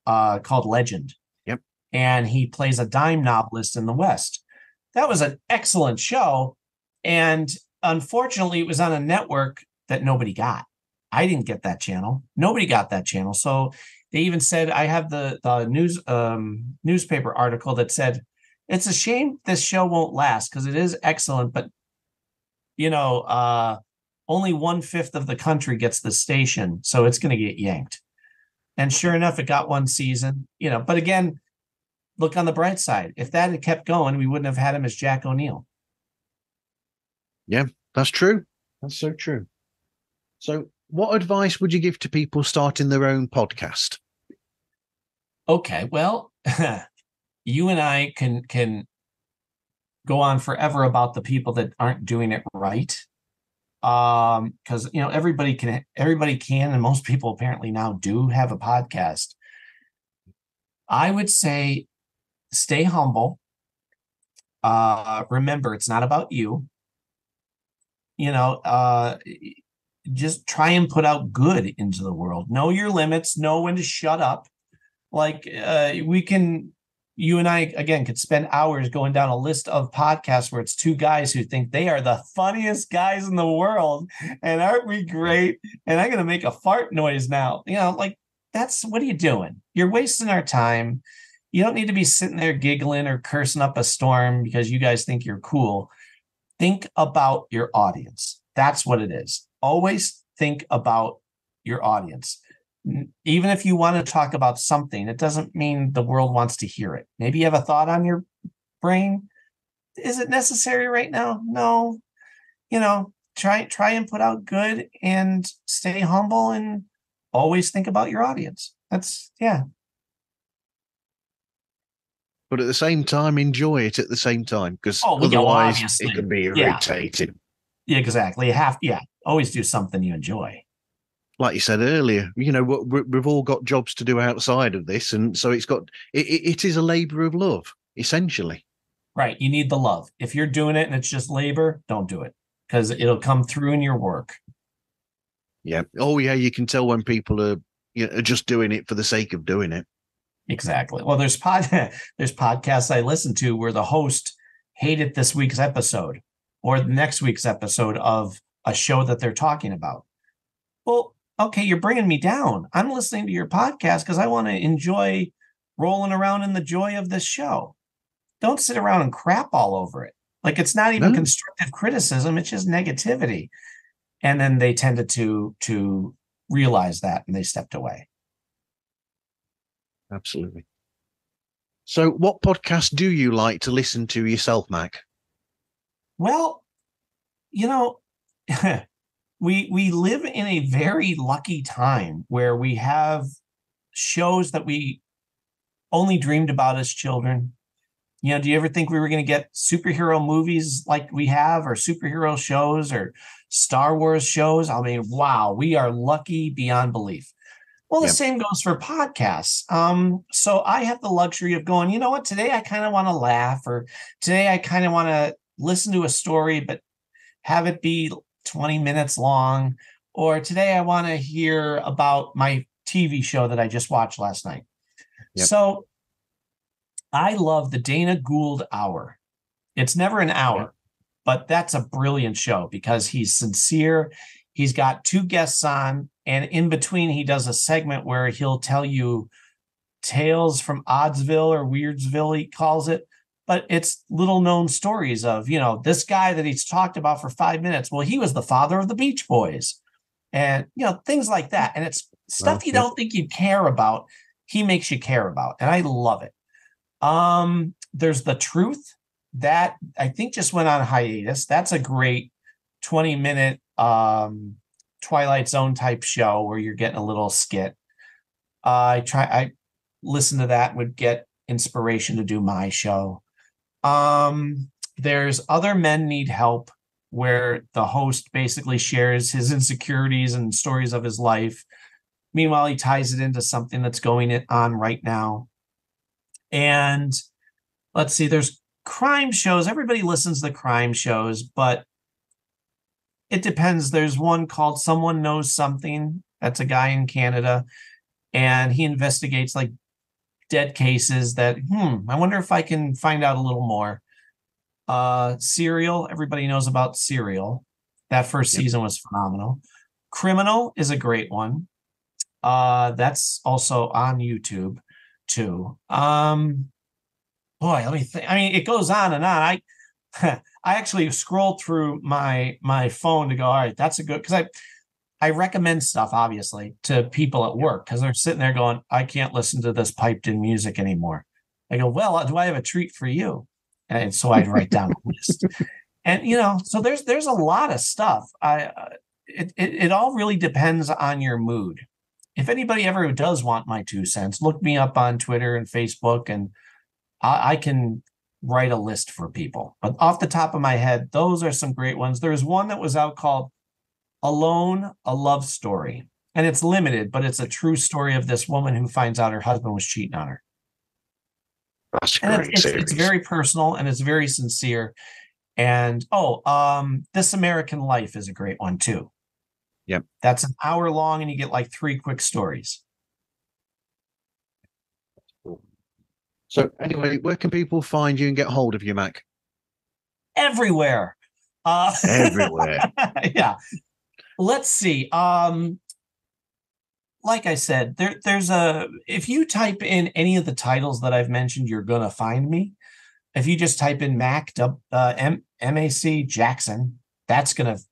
called Legend. Yep. And he plays a dime novelist in the West. That was an excellent show. And unfortunately, it was on a network that nobody got. I didn't get that channel. Nobody got that channel. So they even said, I have the newspaper article that said, it's a shame this show won't last because it is excellent, but only 1/5 of the country gets the station, so it's going to get yanked. And sure enough, it got one season, but again, look on the bright side. If that had kept going, we wouldn't have had him as Jack O'Neill. Yeah, that's true. That's so true. So what advice would you give to people starting their own podcast? Okay, well, you and I can go on forever about the people that aren't doing it right. Because everybody can, and most people apparently now do have a podcast. I would say stay humble. Remember, it's not about you. Just try and put out good into the world. Know your limits, know when to shut up. Like you and I, again, could spend hours going down a list of podcasts where it's two guys who think they are the funniest guys in the world. And aren't we great? And I'm going to make a fart noise now. What are you doing? You're wasting our time. You don't need to be sitting there giggling or cursing up a storm because you guys think you're cool. Think about your audience. That's what it is. Always think about your audience. Even if you want to talk about something, it doesn't mean the world wants to hear it. Maybe you have a thought on your brain. Is it necessary right now? No. Try and put out good and stay humble and always think about your audience. Yeah. But at the same time, enjoy it at the same time, because otherwise it can be irritating. Yeah, exactly. Always do something you enjoy. Like you said earlier, we've all got jobs to do outside of this, and so it is a labor of love, essentially. Right. You need the love. If you're doing it and it's just labor, don't do it, because it'll come through in your work. Yeah. Oh, yeah. You can tell when people are just doing it for the sake of doing it. Exactly. Well, there's podcasts I listen to where the host hated this week's episode or the next week's episode of a show that they're talking about. Well, okay, you're bringing me down. I'm listening to your podcast because I want to enjoy rolling around in the joy of this show. Don't sit around and crap all over it. Like, it's not even constructive criticism. It's just negativity. And then they tended to realize that, and they stepped away. Absolutely. So what podcast do you like to listen to yourself, Mac? Well, we live in a very lucky time where we have shows that we only dreamed about as children. Do you ever think we were going to get superhero movies like we have, or superhero shows, or Star Wars shows? I mean, wow, we are lucky beyond belief. Well, the same goes for podcasts. So I have the luxury of going, you know what, today I kind of want to laugh, or today I kind of want to listen to a story, but have it be 20 minutes long, or today I want to hear about my TV show that I just watched last night. Yep. So I love the Dana Gould Hour. It's never an hour, but that's a brilliant show because he's sincere. He's got two guests on, and in between he does a segment where he'll tell you tales from Oddsville or Weirdsville, he calls it. But it's little known stories of, this guy that he's talked about for 5 minutes. Well, he was the father of the Beach Boys and, things like that. And it's stuff you don't think you'd care about. He makes you care about. And I love it. There's The Truth that I think just went on hiatus. That's a great 20-minute Twilight Zone type show where you're getting a little skit. I listen to that, would get inspiration to do my show. There's Other Men Need Help, where the host basically shares his insecurities and stories of his life. Meanwhile, he ties it into something that's going on right now. And let's see, there's crime shows. Everybody listens to crime shows, but it depends. There's one called Someone Knows Something. That's a guy in Canada, and he investigates like dead cases that, I wonder if I can find out a little more. Serial, everybody knows about Serial. That first season was phenomenal. Criminal is a great one. That's also on YouTube too. Boy, let me think. I mean, it goes on and on. I actually scrolled through my phone to go, all right, that's a good, because I recommend stuff, obviously, to people at work because they're sitting there going, I can't listen to this piped in music anymore. I go, well, do I have a treat for you? And so I'd write down a list. And, so there's a lot of stuff. It all really depends on your mood. If anybody ever does want my 2 cents, look me up on Twitter and Facebook, and I can write a list for people. But off the top of my head, those are some great ones. There's one that was out called Alone, a Love Story. And it's limited, but it's a true story of this woman who finds out her husband was cheating on her. That's a And great it's series. very personal and it's very sincere. And This American Life is a great one too. Yep. That's an hour long and you get like 3 quick stories. So anyway, where can people find you and get hold of you, Mac? Everywhere. Everywhere. Yeah. Let's see. Like I said, there's if you type in any of the titles that I've mentioned, you're gonna find me. If you just type in MAC Jackson,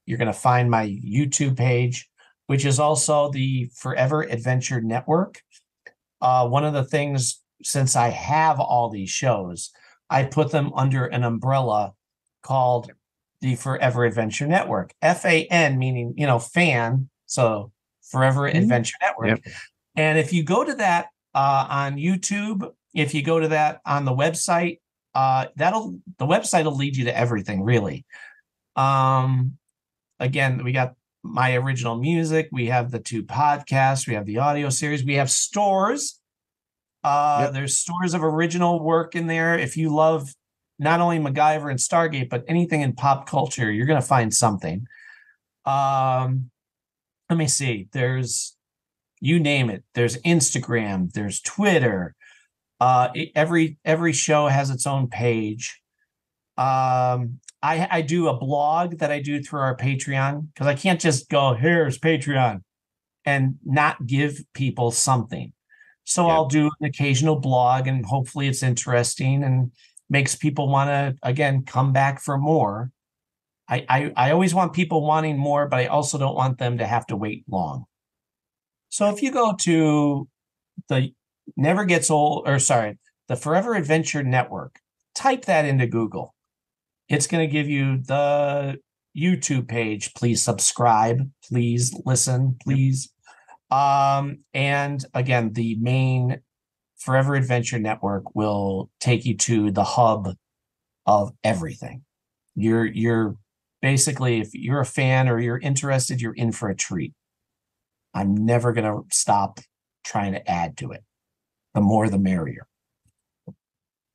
you're gonna find my YouTube page, which is also the Forever Adventure Network. One of the things, since I have all these shows, I put them under an umbrella called the Forever Adventure Network. FAN meaning, fan. So Forever Adventure Network. Yep. And if you go to that on YouTube, if you go to that on the website, the website will lead you to everything, really. Again, we got my original music, we have the 2 podcasts, we have the audio series, we have stores. Yep. There's stores of original work in there. If you love not only MacGyver and Stargate, but anything in pop culture, you're going to find something. Let me see. There's, you name it. There's Instagram. There's Twitter. Every show has its own page. I do a blog that I do through our Patreon because I can't just go, here's Patreon, and not give people something. So Yep. I'll do an occasional blog, and hopefully it's interesting and makes people want to, again, come back for more. I always want people wanting more, but I also don't want them to have to wait long. So if you go to the the Forever Adventure Network, type that into Google. It's going to give you the YouTube page. Please subscribe. Please listen. Please. And again, the main Forever Adventure Network will take you to the hub of everything. You're basically, if you're a fan or you're interested, you're in for a treat. I'm never going to stop trying to add to it. The more, the merrier.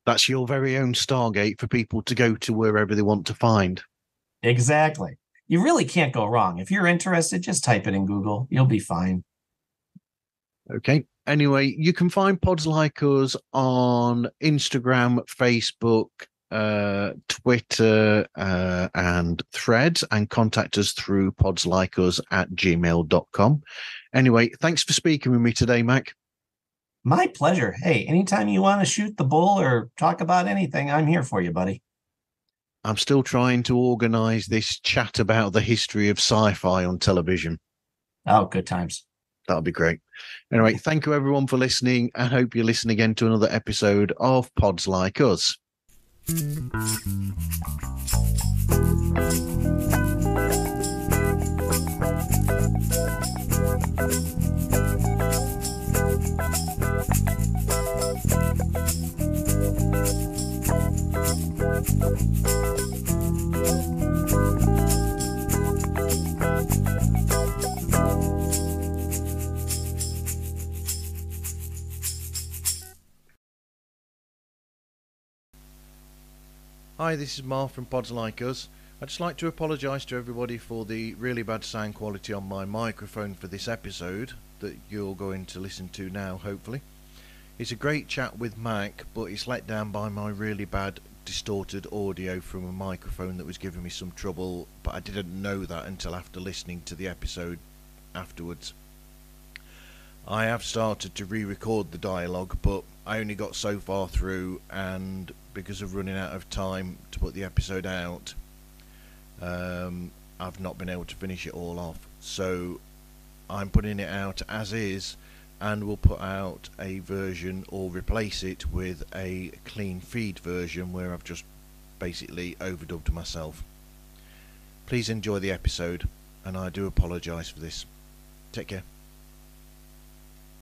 That's your very own Stargate for people to go to wherever they want to find. Exactly. You really can't go wrong. If you're interested, just type it in Google. You'll be fine. Okay. Anyway, you can find Pods Like Us on Instagram, Facebook, Twitter, and Threads, and contact us through podslikeus@gmail.com. Anyway, thanks for speaking with me today, Mac. My pleasure. Hey, anytime you want to shoot the bull or talk about anything, I'm here for you, buddy. I'm still trying to organize this chat about the history of sci-fi on television. Oh, good times. That'll be great. Anyway, thank you everyone for listening. I hope you listen again to another episode of Pods Like Us. Hi, this is Marv from Pods Like Us. I'd just like to apologise to everybody for the really bad sound quality on my microphone for this episode that you're going to listen to now, hopefully. It's a great chat with Mac, but it's let down by my really bad distorted audio from a microphone that was giving me some trouble, but I didn't know that until after listening to the episode afterwards. I have started to re-record the dialogue, but I only got so far through, and because of running out of time to put the episode out, I've not been able to finish it all off. So I'm putting it out as is, and we'll put out a version or replace it with a clean feed version where I've just basically overdubbed myself. Please enjoy the episode, and I do apologise for this. Take care.